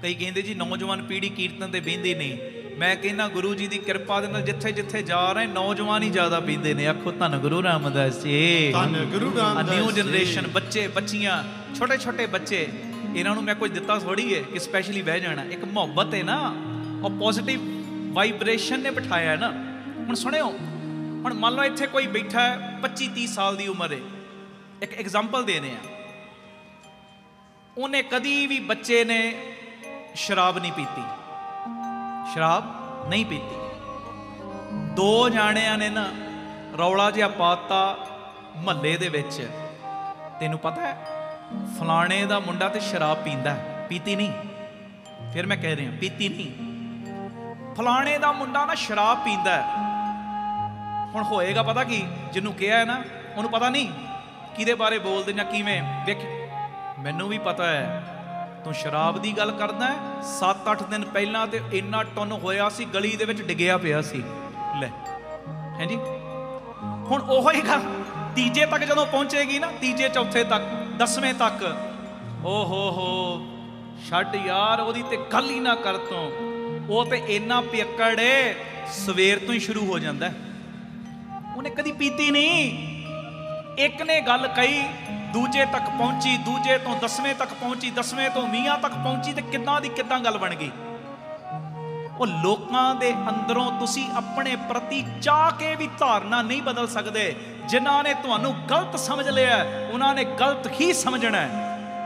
कई कहते जी नौजवान पीढ़ी कीर्तन ते बहिंदी नहीं। मैं कहना गुरु जी की कृपा दे नाल जिथे जिथे जा रहे नौजवान ही ज्यादा बहिंदे ने। आखो धन गुरु रामदास जी, धन गुरु रामदास। न्यू जनरेशन बच्चे बच्चियां छोटे छोटे बच्चे, इन्हों मैं कुछ दिता थोड़ी है कि स्पैशली बह जाना। एक मुहब्बत है ना, और पॉजिटिव वाइब्रेशन ने बिठाया है ना। हुण सुनियो, हुण मान लो इत्थे कोई बैठा है 25-30 साल की उम्र है, एक एग्जाम्पल देने हैं, उन्हें कदी भी बच्चे ने शराब नहीं पीती, शराब नहीं पीती। दो जाणियां ने ना रौला जिहा पाता महल्ले दे विच, तैनूं पता है फलाणे दा मुंडा ते शराब पींदा है, पीती नहीं। फिर मैं कह रहा पीती नहीं, फलाणे दा मुंडा ना शराब पींदा है। हुण होएगा पता की, जिन्हों कहा है ना उन्होंने पता नहीं किहदे बारे बोलदे जां किवें। वेख मैनूं भी पता है तू शराब की गल करदा है। 7-8 दिन पहलां ते इन्ना टुन होया सी, गली दे विच डिगिया पिया सी। ले हैं जी, हुण ओहो ही गल तीजे तक जदों पहुंचेगी ना, तीजे चौथे तक 10वें तक, ओ हो छड्ड यार, ओहदी ते गल ही ना कर तूं, वो तो इन्ना पियक्कड़ है, सवेर तो ही शुरू हो जाता है। उन्हें कदी पीती नहीं। एक ने गल कही, दूजे तक पहुंची, दूजे तो 10वें तक पहुंची, 10वें तो 20 तक पहुंची, तो किद्दां दी किद्दां गल बन गई। वो लोकां दे अंदरों तुसी अपने प्रति चाह के भी धारणा नहीं बदल सकते। जिन्हां ने तुहानूं गलत समझ लिया, उन्होंने गलत ही समझना है,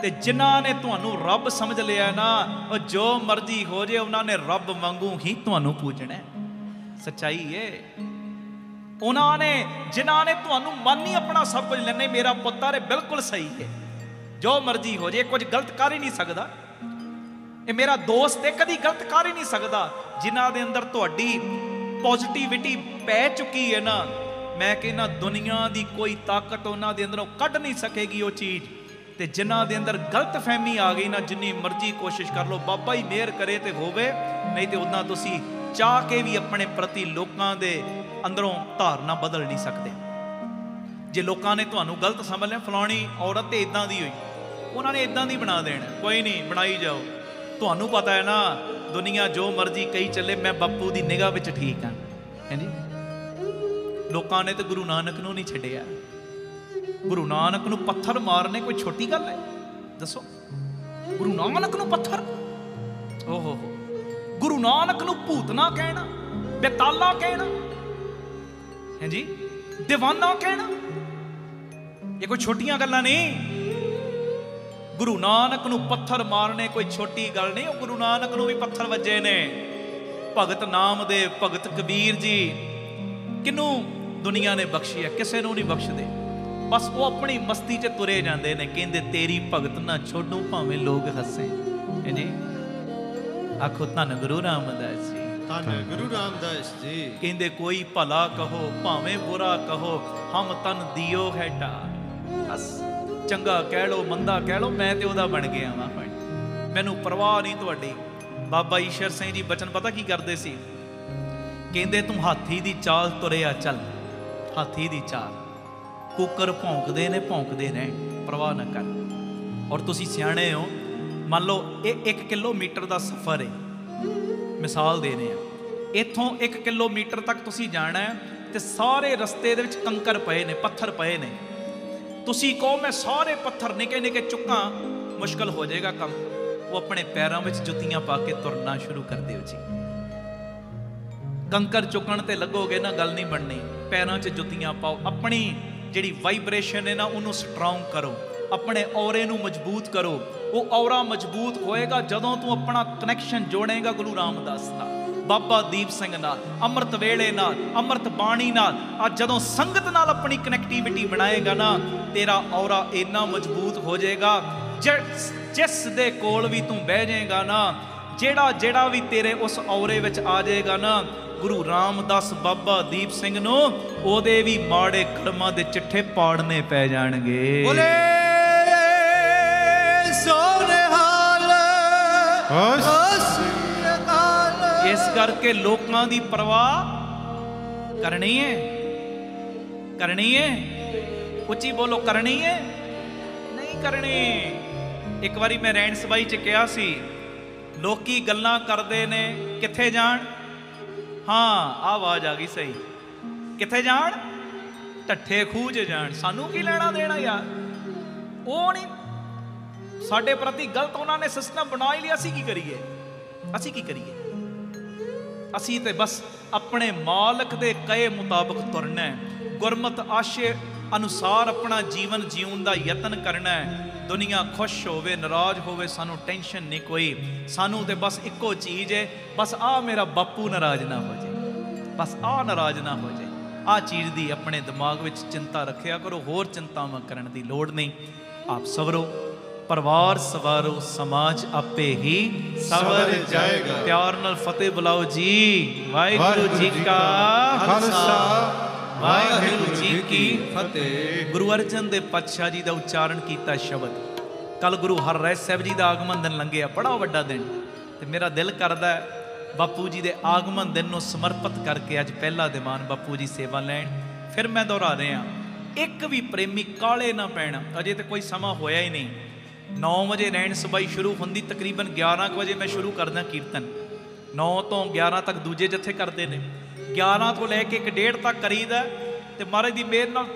ते जिन्हां ने तुहानूं रब समझ लिया ना, वो जो मर्जी हो जाए, उन्होंने रब वांगू ही तुहानूं पूजना है। सच्चाई है। उन्होंने जिन्हों ने तुहानू मन ही अपना सब कुछ लेने, मेरा पुत्र है बिल्कुल सही है, जो मर्जी हो जाए, कुछ गलत कर ही नहीं सकता, ये मेरा दोस्त है, कभी गलत कर ही नहीं सकता। जिन्हों के अंदर तुहाडी पॉजिटिविटी पै चुकी है ना, मैं कहना दुनिया की कोई ताकत उन्होंने के अंदरों कढ़ नहीं सकेगी वो चीज़। तो जिन्हों के अंदर गलत फहमी आ गई ना, जिन्नी मर्जी कोशिश कर लो, बाबा ही मेहर करे तो होवे, नहीं तो उदा तुसी चाह के भी अपने प्रति लोगों के अंदरों धारना बदल नहीं सकते। जे लोगों ने तुहानू गलत समझ लिया, फलानी औरत तो इदां दी हुई, उन्होंने इदां दी बना देना, कोई नहीं बनाई जाओ। तुहानू पता है ना, दुनिया जो मर्जी कही चले, मैं बापू की निगाह विच ठीक हाँ, है जी। लोगों ने तो गुरु नानक नूं नहीं छड्डिया। गुरु नानक नूं पत्थर मारने कोई छोटी गल है? दसो, गुरु नानक नूं पत्थर, ओहो, गुरु नानक नूं भूतना कहना, बेताला कहना, है जी, दीवाना कहना, ये कोई छोटियां गल्लां नहीं। गुरु नानक नूं पत्थर मारने कोई छोटी गल नहीं। गुरु नानक नूं भी पत्थर वजे ने। भगत नामदेव, भगत कबीर जी, किनू दुनिया ने बख्शी है? किसे नूं नहीं बख्शदे। बस वो अपनी मस्ती च तुरे जाते हैं, कहते तेरी भगत ना छोड़ू भावें लोग हसे, है जी। आखो धन गुरु रामदास जी, धन गुरु रामदास जी। कहते कोई भला कहो भावें बुरा कहो, हम तन दियो है टार। बस चंगा कह लो मंदा कह लो, मैं तो वह बन गया वा, मैनू परवाह नहीं तुहाडी। बाबा ईश्वर सिंह जी बचन पता की करते सी? कहते तू हाथी दी चाल तुरिया चल, हाथी दी चाल, कुकर भौंकते ने भौंकते रहन, परवाह न कर। और तुसी सियाणे हो, मान लो ये 1 किलोमीटर का सफ़र है, मिसाल देने इथों 1 किलोमीटर तक तुसी जाना है, तो सारे रस्ते दे विच कंकर पे ने, पत्थर पे ने। तुसी कहो मैं सारे पत्थर निके निके चुका, मुश्किल हो जाएगा कम। वो अपने पैरों में जुत्तियां पा के तुरना शुरू कर दियो जी। कंकर चुकन ते लगोगे ना, गल नहीं बननी। पैरों 'च जुत्तियां पाओ, अपनी जिहड़ी वाइब्रेशन है ना उन्होंने स्ट्रोंग करो, अपने औरे नूं मजबूत करो। वो औरा मजबूत होएगा जदों तू अपना कनैक्शन जोड़ेगा गुरु रामदास नाल, बाबा दीप सिंह नाल, अमृत वेले नाल, अमृत बाणी नाल। अज जदों संगत नाल अपनी कनैक्टिविटी बनाएगा ना, तेरा औरा इन्ना मजबूत हो जाएगा, जिस दे कोल भी तू बह जाएगा ना, जेड़ा जेड़ा भी तेरे उस औरे विच आ जाएगा ना, गुरु रामदास बाबा दीप सिंह नूं ओदे भी माड़े कर्मां दे चिट्ठे पाड़ने पै जाणगे। बोले सोनेहाल इस करके लोकां दी परवाह करनी है, करनी है, उच्ची बोलो, करनी है नहीं करनी। एक बारी मैं रैन सभाई च कहा सी, लोकी गल्लां करदे ने किथे जाण, हाँ आवाज आ गई सही, किथे जाण, ढट्ठे खूह च जाण, सानू की लेना देना यार। वो नहीं साडे प्रति गलत उन्होंने सिस्टम बना ही लिया, असी की करिए, असी की करिए। असी ते बस अपने मालक दे कहे मुताबिक तुरना है, गुरमत आशे अनुसार अपना जीवन जीवन का यतन करना है। दुनिया खुश होवे नाराज होवे, सानू टेंशन नहीं कोई, सानू ते बस इको चीज़ है, बस आ मेरा बापू नाराज ना हो जाए, बस आ नाराज ना हो जाए। आ चीज़ दी अपने दिमाग में चिंता रखिया करो, होर चिंतावां करन दी लोड़ नहीं। आप सवरो, परिवार सवारो, समाज आपे ही सवर जाएगा। प्यार नाल फतेह बुलाओ जी। वाहिगुरू जी का खालसा, वाहिगुरू जी की फतेह। गुरु अर्जन देव पातशाह जी का उच्चारण किया शब्द। कल गुरु हरराय साहब जी का आगमन दिन लंघिया, बड़ा वड्डा दिन, तो मेरा दिल करदा है बापू जी के आगमन दिन को समर्पित करके अज पहला दीवान बापू जी सेवा लैन। फिर मैं दोहरा रहा, एक भी प्रेमी काले ना पैना, अजे तो कोई समा होया ही नहीं। 9 वजे रैन सभाई शुरू होंदी, तकरीबन 11 बजे मैं शुरू करदा कीर्तन, 9 तो 11 तक दूजे जत्थे करते हैं, 11 तो लैके 1:30 तक करीदा। तो महाराज की मेहर नाल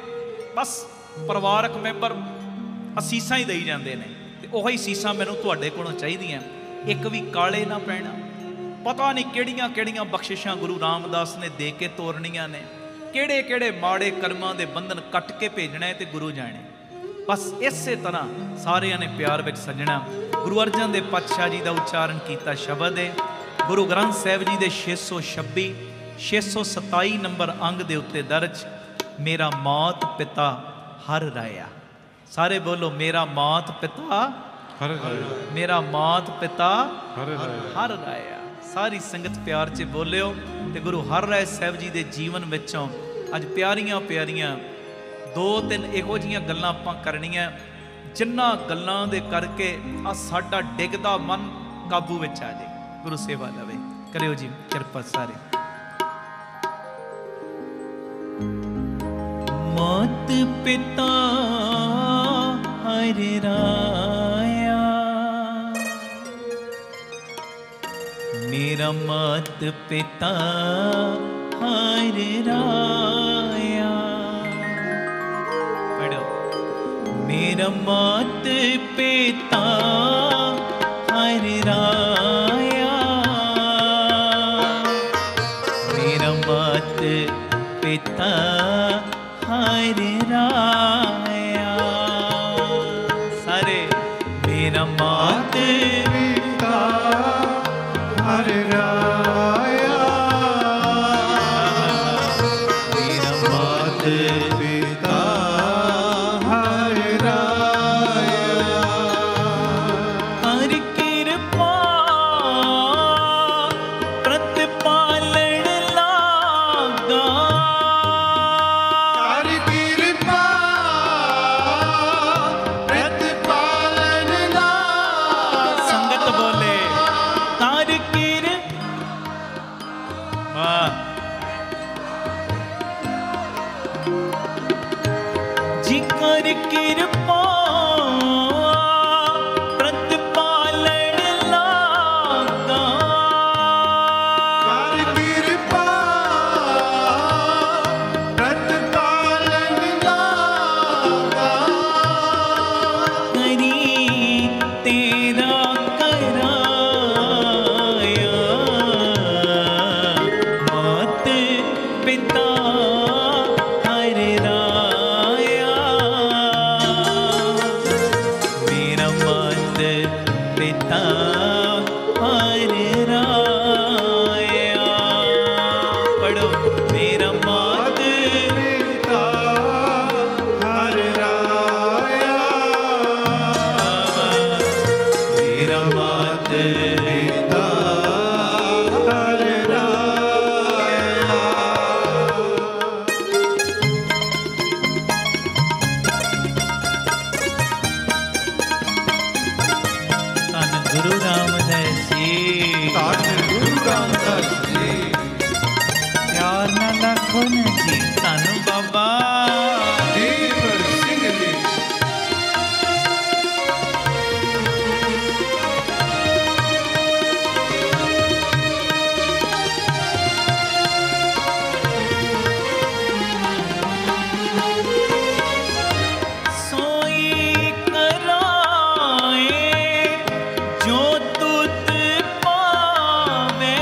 बस परिवारक मैंबर असीसां ही दई जाते हैं, तो वही सीसां मैनूं तुहाडे कोलों चाहीदियां। एक भी काले ना पैना, पता नहीं किहड़ियां किहड़ियां बख्शिशां गुरु रामदास ने दे के तोरनियां ने, किहड़े किहड़े माड़े कर्मां दे बंधन कट के भेजना है, तो गुरु जाने। बस इस तरह सारियां ने प्यार विच सजना। गुरु अर्जन देव पातशाह जी का उच्चारण किया शब्द है, गुरु ग्रंथ साहिब जी के 626 627 ਨੰਬਰ ਅੰਗ ਦੇ ਉੱਤੇ ਦਰਜ, ਮੇਰਾ ਮਾਤ ਪਿਤਾ ਹਰ ਰਾਇਆ। ਸਾਰੇ ਬੋਲੋ, ਮੇਰਾ ਮਾਤ ਪਿਤਾ ਹਰ ਰਾਇਆ, ਮੇਰਾ ਮਾਤ ਪਿਤਾ ਹਰ ਰਾਇਆ। ਹਰ ਰਾਇਆ। ਸਾਰੀ ਸੰਗਤ ਪਿਆਰ 'ਚ ਬੋਲਿਓ। ਤੇ ਗੁਰੂ ਹਰ ਰਾਏ ਸਾਹਿਬ ਜੀ ਦੇ ਜੀਵਨ ਵਿੱਚੋਂ ਅੱਜ ਪਿਆਰੀਆਂ ਪਿਆਰੀਆਂ 2-3 ਇਹੋ ਜਿਹੀਆਂ ਗੱਲਾਂ ਆਪਾਂ ਕਰਨੀਆਂ, ਜਿਨ੍ਹਾਂ ਗੱਲਾਂ ਦੇ ਕਰਕੇ ਆ ਸਾਡਾ ਡਿੱਗਦਾ ਮਨ ਕਾਬੂ ਵਿੱਚ ਆ ਜਾਏ। ਗੁਰੂ ਸੇਵਾ ਲਵੇ। ਕਰਿਓ ਜੀ ਕਿਰਪਾ ਸਾਰੇ। ਮਾਤ ਪਿਤਾ ਹਰ ਰਾਇਆ, ਮੇਰਾ ਮਾਤ ਪਿਤਾ ਹਰ ਰਾਇਆ। ਪੜੋ, ਮੇਰਾ ਮਾਤ ਪਿਤਾ ਹਰ ਰਾਇਆ, ਮੇਰਾ ਮਾਤ ਪਿਤਾ ਹਰ ਰਾਇਆ। ਸਾਰੇ ਮੇਰਾ ਮਾਤ ਪਿਤਾ ਹਰ ਰਾਇਆ, ਮੇਰਾ ਮਾਤ ਪਿਤਾ ਹਰ ਰਾਇਆ। ਹਰ ਕਿਰਪਾ ਪ੍ਰਤਿਪਾਲਣ ਲਾਗਾ, ਹਰ ਕਿਰਪਾ ਪ੍ਰਤਿਪਾਲਨ ਲਾਗਾ। ਸੰਗਤ ਬੋਲੇ, ਹਰ ਕਿਰ ਵਾਹ ਜੀ, ਕਰ ਕਿਰਪਾ ਪ੍ਰਤਿਪਾਲਣ ਲਾਗਾ, ਹਰ ਕਿਰਪਾ ਪ੍ਰਤਿਪਾਲਨ ਲਾਗਾ। ਕਰੀ ਤੇਰਾ ਕਰਾਇਆ, ਮਾਤ ਪਿਤਾ ਹਰ ਰਾਇਆ, ਮੇਰਾ ਮਾਤ ਪਿਤਾ ਹਰ ਰਾਇਆ। ਪੜੋ, ਮੇਰਾ ਮਾਤ ਪਿਤਾ ਹਰ ਰਾਇਆ, ਮੇਰਾ ਮਾਤ ਪਿਤਾ ਹਰ ਰਾਇਆ। ਧੰਨ ਗੁਰੂ ਰਾਮਦਾਸ ਜੀ। ਧੰਨ ਗੁਰੂ ਰਾਮਦਾਸ ਜੀ। ਪਿਆਰ ਨਾਲ ਆਖੋ ਨਾ ਜੀ, ਧੰਨ ਬਾਬਾ ਦੀਪਰ ਸਿੰਘ ਜੀ। ਸੋਈ ਕਰਾਏ ਜੋ ਤੁਧ ਪਾਵੇ,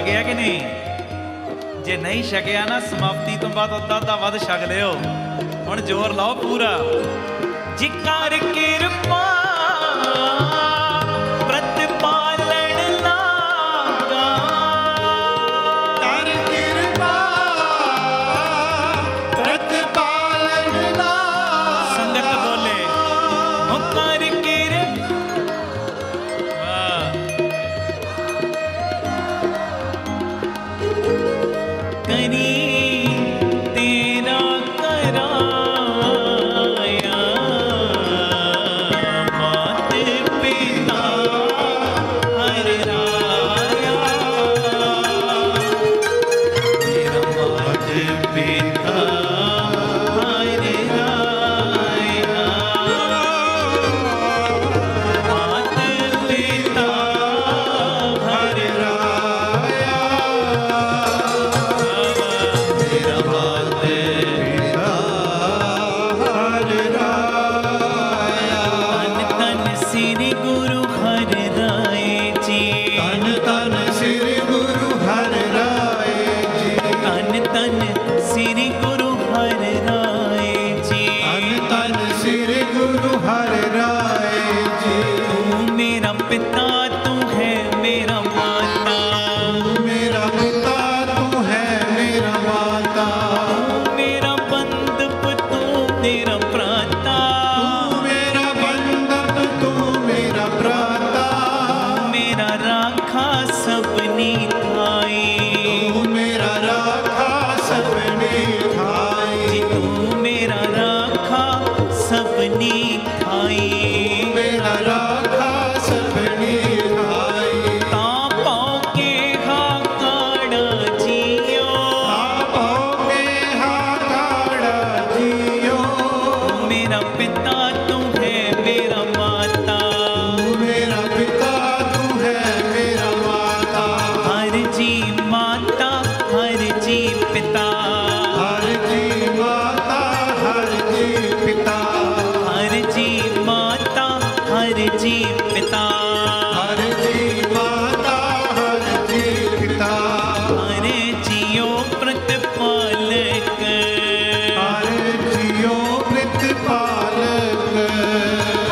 छकिया कि नहीं? जे नहीं छकिया ना समाप्ति तो बाद अद्धा वध छक लियो। हुण जोर लाओ पूरा। जिकर किरपा प्रतिपालन लागा, कर कृपा प्रतिपालन लागा। संगत बोले हो कर करी तेरा कराया मात पिता हर राया, तेरा मात पिता हर राया, मात पिता हर राया तेरा मात पिता हर राया। तन तन श्री गुरु हर राय जी, तन तन श्री गुरु हर राय जी। तन तन श्री गुरु हर राय जी, तन तन श्री गुरु हर राय जी। तू मेरा पिता तू है मेरा माता, मेरा पिता तू है मेरा माता। तू मेरा बंधु तू मेरा प्राता, तू मेरा बंधन तू मेरा भ्राता। मेरा राखा सबनी थाई, तू मेरा राखा सबने खाई। जी तू मेरा राखा सबनी थाई, मेरा राखा सबने खाई। तापों के हाकाड़ा जियो, तापों के हाकाड़ा जियो। मेरा पिता तू है मेरा माता, तू मेरा पिता तू है मेरा माता। हर जी माता हर जी पिता, हर जी माता हर जी पिता। हर जी माता हर जी पिता, हर जी माता हर जी पिता। हर जियो प्रतिपालक, हर जियो प्रतिपालक।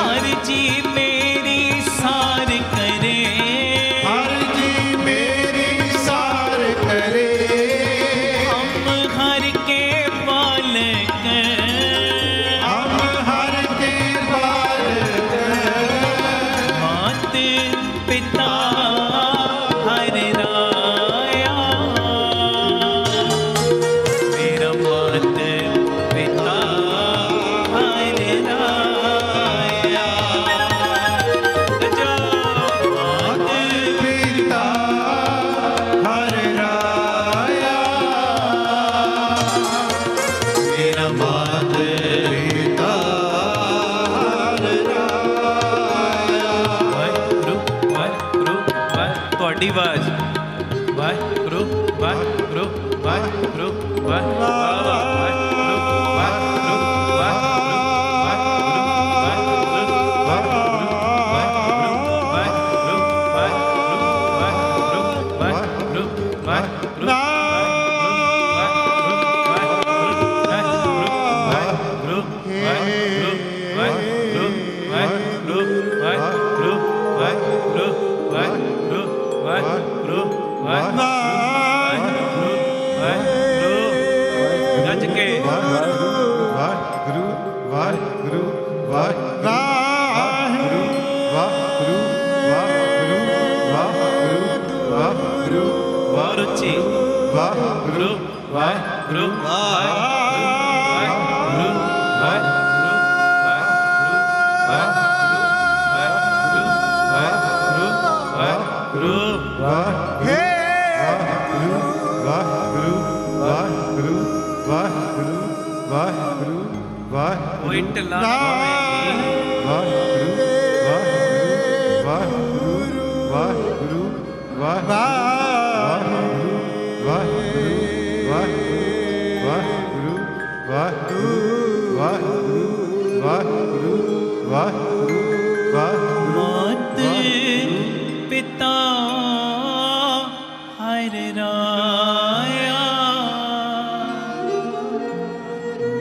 हर जी मेरी सार करे, हर जी मेरी सार करे। हम हर के बालक, हम हर के बालक। मात पिता हर राया, मेरा मात पिता हर राया, जो मात पिता हर राया। मेरा मात पिता हर राया। वाहिगुरु वाहिगुरु ਤੁਹਾਡੀ ਆਵਾਜ਼ ਵਾਹਿਗੁਰੂ ਵਾਹਿਗੁਰੂ ਵਾਹਿਗੁਰੂ ਵਾਹਿਗੁਰੂ ਵਾਹਿਗੁਰੂ ਗੱਜ ਕੇ ਵਾਹਿਗੁਰੂ ਵਾਹਿਗੁਰੂ ਵਾਹਿਗੁਰੂ ਵਾਹਿਗੁਰੂ ਵਾਹਿਗੁਰੂ ਵਾਹਿਗੁਰੂ ਵਾਹਿਗੁਰੂ ਬਹੁਤ ਉੱਚੀ ਵਾਹਿਗੁਰੂ ਵਾਹਿਗੁਰੂ ਵਾਹਿਗੁਰੂ ਵਾਹਿਗੁਰੂ ਵਾਹਿਗੁਰੂ ਵਾਹਿਗੁਰੂ ਵਾਹਿਗੁਰੂ ਵਾਹਿਗੁਰੂ ਵਾਹਿਗੁਰੂ ਵਾਹਿਗੁਰੂ ਵਾਹਿਗੁਰੂ ਵਾਹਿਗੁਰੂ ਕੋਈ ਢਿੱਲਾ ਨਾ ਪਾਵੇ ਵਾਹਿਗੁਰੂ ਵਾਹਿਗੁਰੂ ਵਾਹਿਗੁਰੂ ਵਾਹਿਗੁਰੂ ਵਾਹਿਗੁਰੂ ਵਾਹਿਗੁਰੂ ਵਾਹਿਗੁਰੂ ਵਾਹਿਗੁਰੂ ਵਾਹਿਗੁਰੂ ਵਾਹਿਗੁਰੂ ਵਾਹਿਗੁਰੂ ਮਾਤ ਪਿਤਾ ਹਰ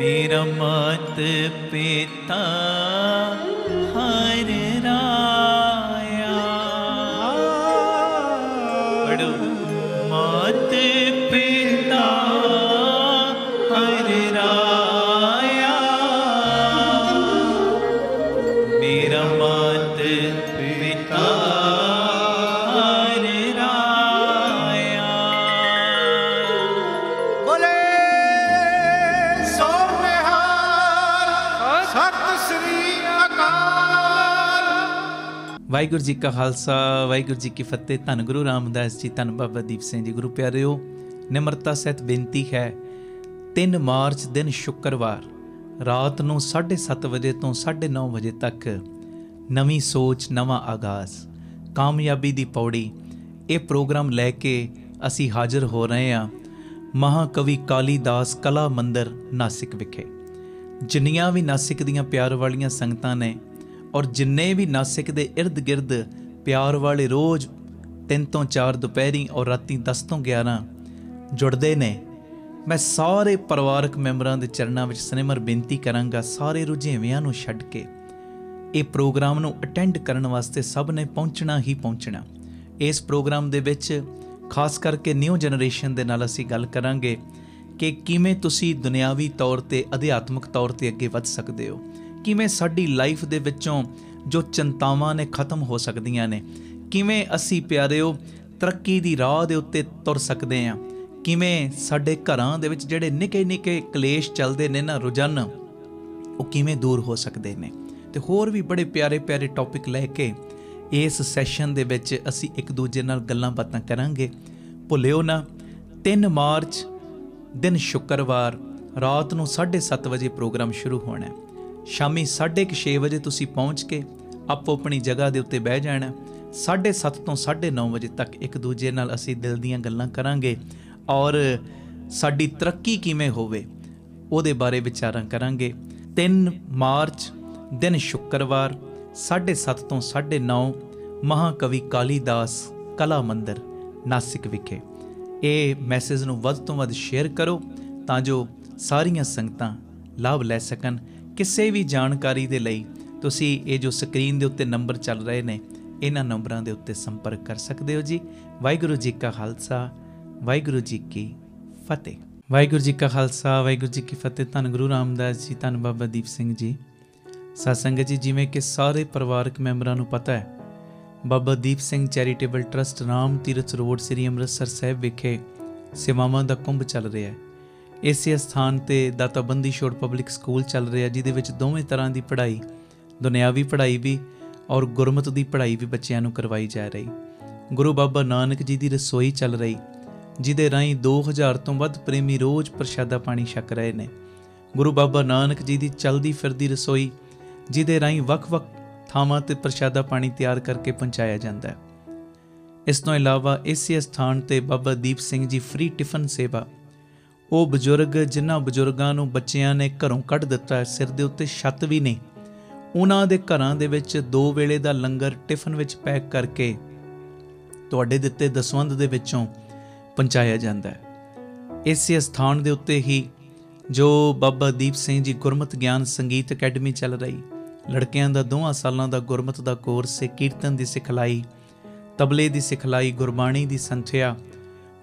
मेरा मात पिता हर राया। पढ़ो, मात पिता हर राया, मेरा मात पिता हर राया। बोले सो निहाल सत श्री अकाल। ਵਾਹਿਗੁਰੂ ਜੀ ਕਾ ਖਾਲਸਾ, ਵਾਹਿਗੁਰੂ ਜੀ ਕੀ ਫਤਿਹ। ਧੰਨ ਗੁਰੂ ਰਾਮਦਾਸ ਜੀ, ਧੰਨ ਬਾਬਾ ਦੀਪ ਸਿੰਘ ਜੀ। ਗੁਰੂ ਪਿਆਰਿਓ, ਨਿਮਰਤਾ ਸਹਿਤ ਬੇਨਤੀ ਹੈ, 3 ਮਾਰਚ ਦਿਨ ਸ਼ੁੱਕਰਵਾਰ ਰਾਤ ਨੂੰ 7:30 ਵਜੇ ਤੋਂ 9:30 ਵਜੇ ਤੱਕ ਨਵੀਂ ਸੋਚ, ਨਵਾਂ ਆਗਾਜ਼, ਕਾਮਯਾਬੀ ਦੀ ਪੌੜੀ, ਇਹ ਪ੍ਰੋਗਰਾਮ ਲੈ ਕੇ ਅਸੀਂ ਹਾਜ਼ਰ ਹੋ ਰਹੇ ਹਾਂ ਮਹਾਕਵੀ ਕਾਲੀਦਾਸ ਕਲਾ ਮੰਦਰ ਨਾਸਿਕ ਵਿਖੇ। ਜਿੰਨੀਆਂ ਵੀ ਨਾਸਿਕ ਦੀਆਂ ਪਿਆਰ ਵਾਲੀਆਂ ਸੰਗਤਾਂ ਨੇ ਔਰ ਜਿੰਨੇ ਵੀ ਨਾਸਿਕ ਦੇ ਇਰਦ ਗਿਰਦ ਪਿਆਰ ਵਾਲੇ ਰੋਜ਼ 3 ਤੋਂ 4 ਦੁਪਹਿਰੀ ਔਰ ਰਾਤੀ 10 ਤੋਂ 11 ਜੁੜਦੇ ਨੇ, ਮੈਂ ਸਾਰੇ ਪਰਿਵਾਰਕ ਮੈਂਬਰਾਂ ਦੇ ਚਰਨਾਂ ਵਿੱਚ ਸਨੇਮਰ ਬੇਨਤੀ ਕਰਾਂਗਾ, ਸਾਰੇ ਰੁਝੇਵਿਆਂ ਨੂੰ ਛੱਡ ਕੇ ਇਹ ਪ੍ਰੋਗਰਾਮ ਨੂੰ ਅਟੈਂਡ ਕਰਨ ਵਾਸਤੇ ਸਭ ਨੇ ਪਹੁੰਚਣਾ ਹੀ ਪਹੁੰਚਣਾ। ਇਸ ਪ੍ਰੋਗਰਾਮ ਦੇ ਵਿੱਚ ਖਾਸ ਕਰਕੇ ਨਿਊ ਜਨਰੇਸ਼ਨ ਦੇ ਨਾਲ ਅਸੀਂ ਗੱਲ ਕਰਾਂਗੇ ਕਿ ਕਿਵੇਂ ਤੁਸੀਂ ਦੁਨਿਆਵੀ ਤੌਰ 'ਤੇ, ਅਧਿਆਤਮਿਕ ਤੌਰ 'ਤੇ ਅੱਗੇ ਵੱਧ ਸਕਦੇ ਹੋ, ਕਿਵੇਂ ਸਾਡੀ ਲਾਈਫ ਦੇ ਵਿੱਚੋਂ ਜੋ ਚਿੰਤਾਵਾਂ ਨੇ ਖਤਮ ਹੋ ਸਕਦੀਆਂ ਨੇ, ਕਿਵੇਂ ਅਸੀਂ ਪਿਆਰਿਓ ਤਰੱਕੀ ਦੀ ਰਾਹ ਦੇ ਉੱਤੇ ਤੁਰ ਸਕਦੇ ਹਾਂ, ਕਿਵੇਂ ਸਾਡੇ ਘਰਾਂ ਦੇ ਵਿੱਚ ਜਿਹੜੇ ਨਿੱਕੇ ਨਿੱਕੇ ਕਲੇਸ਼ ਚੱਲਦੇ ਨੇ ਨਾ ਰੋਜ਼ਾਨਾ, ਉਹ ਕਿਵੇਂ ਦੂਰ ਹੋ ਸਕਦੇ ਨੇ। ਤੇ ਹੋਰ ਵੀ ਬੜੇ ਪਿਆਰੇ ਪਿਆਰੇ ਟੌਪਿਕ ਲੈ ਕੇ ਇਸ ਸੈਸ਼ਨ ਦੇ ਵਿੱਚ ਅਸੀਂ ਇੱਕ ਦੂਜੇ ਨਾਲ ਗੱਲਾਂ ਬਾਤਾਂ ਕਰਾਂਗੇ। ਭੁੱਲਿਓ ਨਾ, 3 ਮਾਰਚ ਦਿਨ ਸ਼ੁੱਕਰਵਾਰ ਰਾਤ ਨੂੰ 7:30 ਵਜੇ ਪ੍ਰੋਗਰਾਮ ਸ਼ੁਰੂ ਹੋਣਾ। ਸ਼ਾਮੀ 6:30 ਵਜੇ ਤੁਸੀਂ ਪਹੁੰਚ ਕੇ ਆਪੋ ਆਪਣੀ ਜਗ੍ਹਾ ਦੇ ਉੱਤੇ ਬਹਿ ਜਾਣਾ। 7:30 ਤੋਂ 9:30 ਵਜੇ ਤੱਕ ਇੱਕ ਦੂਜੇ ਨਾਲ ਅਸੀਂ ਦਿਲ ਦੀਆਂ ਗੱਲਾਂ ਕਰਾਂਗੇ ਔਰ ਸਾਡੀ ਤਰੱਕੀ ਕਿਵੇਂ ਹੋਵੇ ਉਹਦੇ ਬਾਰੇ ਵਿਚਾਰਾਂ ਕਰਾਂਗੇ। 3 ਮਾਰਚ ਦਿਨ ਸ਼ੁੱਕਰਵਾਰ 7:30 ਤੋਂ 9:30 ਮਹਾਕਵੀ ਕਾਲੀਦਾਸ ਕਲਾ ਮੰਦਰ ਨਾਸਿਕ ਵਿਖੇ। ਇਹ ਮੈਸੇਜ ਨੂੰ ਵੱਧ ਤੋਂ ਵੱਧ ਸ਼ੇਅਰ ਕਰੋ ਤਾਂ ਜੋ ਸਾਰੀਆਂ ਸੰਗਤਾਂ ਲਾਭ ਲੈ ਸਕਣ। ਕਿਸੇ ਵੀ ਜਾਣਕਾਰੀ ਦੇ ਲਈ ਤੁਸੀਂ ਇਹ ਜੋ ਸਕਰੀਨ ਦੇ ਉੱਤੇ ਨੰਬਰ ਚੱਲ ਰਹੇ ਨੇ, ਇਹਨਾਂ ਨੰਬਰਾਂ ਦੇ ਉੱਤੇ ਸੰਪਰਕ ਕਰ ਸਕਦੇ ਹੋ ਜੀ। ਵਾਹਿਗੁਰੂ ਜੀ ਕਾ ਖਾਲਸਾ, ਵਾਹਿਗੁਰੂ ਜੀ ਕੀ ਫਤਿਹ। ਵਾਹਿਗੁਰੂ ਜੀ ਕਾ ਖਾਲਸਾ, ਵਾਹਿਗੁਰੂ ਜੀ ਕੀ ਫਤਿਹ। ਧੰਨ ਗੁਰੂ ਰਾਮਦਾਸ ਜੀ, ਧੰਨ ਬਾਬਾ ਦੀਪ ਸਿੰਘ ਜੀ। ਸਾਧ ਸੰਗਤ ਜੀ, ਜਿਵੇਂ ਕਿ ਸਾਰੇ ਪਰਿਵਾਰਕ ਮੈਂਬਰਾਂ ਨੂੰ ਪਤਾ ਹੈ, Baba Deep Singh charitable trust Ram Tirath road ਸ੍ਰੀ ਅੰਮ੍ਰਿਤਸਰ ਸਾਹਿਬ ਵਿਖੇ ਸੇਵਾਵਾਂ ਦਾ ਕੁੰਭ ਚੱਲ ਰਿਹਾ ਹੈ। ਇਸੇ ਸਥਾਨ 'ਤੇ ਦਾਤਾ ਬੰਦੀ ਛੋੜ ਪਬਲਿਕ ਸਕੂਲ ਚੱਲ ਰਿਹਾ, ਜਿਹਦੇ ਵਿੱਚ ਦੋਵੇਂ ਤਰ੍ਹਾਂ ਦੀ ਪੜ੍ਹਾਈ, ਦੁਨਿਆਵੀ ਪੜ੍ਹਾਈ ਵੀ ਔਰ ਗੁਰਮਤ ਦੀ ਪੜ੍ਹਾਈ ਵੀ ਬੱਚਿਆਂ ਨੂੰ ਕਰਵਾਈ ਜਾ ਰਹੀ। ਗੁਰੂ ਬਾਬਾ ਨਾਨਕ ਜੀ ਦੀ ਰਸੋਈ ਚੱਲ ਰਹੀ, ਜਿਹਦੇ ਰਾਹੀਂ 2000 ਤੋਂ ਵੱਧ ਪ੍ਰੇਮੀ ਰੋਜ਼ ਪ੍ਰਸ਼ਾਦਾ ਪਾਣੀ ਛਕ ਰਹੇ ਨੇ। ਗੁਰੂ ਬਾਬਾ ਨਾਨਕ ਜੀ ਦੀ ਚਲਦੀ ਫਿਰਦੀ ਰਸੋਈ, ਜਿਹਦੇ ਰਾਹੀਂ ਵੱਖ-ਵੱਖ ਥਾਵਾਂ 'ਤੇ ਪ੍ਰਸ਼ਾਦਾ ਪਾਣੀ ਤਿਆਰ ਕਰਕੇ ਪਹੁੰਚਾਇਆ ਜਾਂਦਾ ਹੈ। ਇਸ ਤੋਂ ਇਲਾਵਾ ਇਸੇ ਸਥਾਨ 'ਤੇ ਬਾਬਾ ਦੀਪ ਸਿੰਘ ਜੀ ਫ੍ਰੀ ਟਿਫਨ ਸੇਵਾ, ਉਹ ਬਜ਼ੁਰਗ ਜਿਨ੍ਹਾਂ ਬਜ਼ੁਰਗਾਂ ਨੂੰ ਬੱਚਿਆਂ ਨੇ ਘਰੋਂ ਕੱਢ ਦਿੱਤਾ, ਸਿਰ ਦੇ ਉੱਤੇ ਛੱਤ ਵੀ ਨਹੀਂ, ਉਹਨਾਂ ਦੇ ਘਰਾਂ ਦੇ ਵਿੱਚ 2 ਵੇਲੇ ਦਾ ਲੰਗਰ ਟਿਫਨ ਵਿੱਚ ਪੈਕ ਕਰਕੇ ਤੁਹਾਡੇ ਦਿੱਤੇ ਦਸਵੰਧ ਦੇ ਵਿੱਚੋਂ ਪਹੁੰਚਾਇਆ ਜਾਂਦਾ ਹੈ। ਇਸੇ ਸਥਾਨ ਦੇ ਉੱਤੇ ਹੀ ਜੋ ਬਾਬਾ ਦੀਪ ਸਿੰਘ ਜੀ ਗੁਰਮਤਿ ਗਿਆਨ ਸੰਗੀਤ ਅਕੈਡਮੀ ਚੱਲ ਰਹੀ, ਲੜਕਿਆਂ ਦਾ 2 ਸਾਲਾਂ ਦਾ ਗੁਰਮਤਿ ਦਾ ਕੋਰਸ ਹੈ, ਕੀਰਤਨ ਦੀ ਸਿਖਲਾਈ, ਤਬਲੇ ਦੀ ਸਿਖਲਾਈ, ਗੁਰਬਾਣੀ ਦੀ ਸੰਥਿਆ,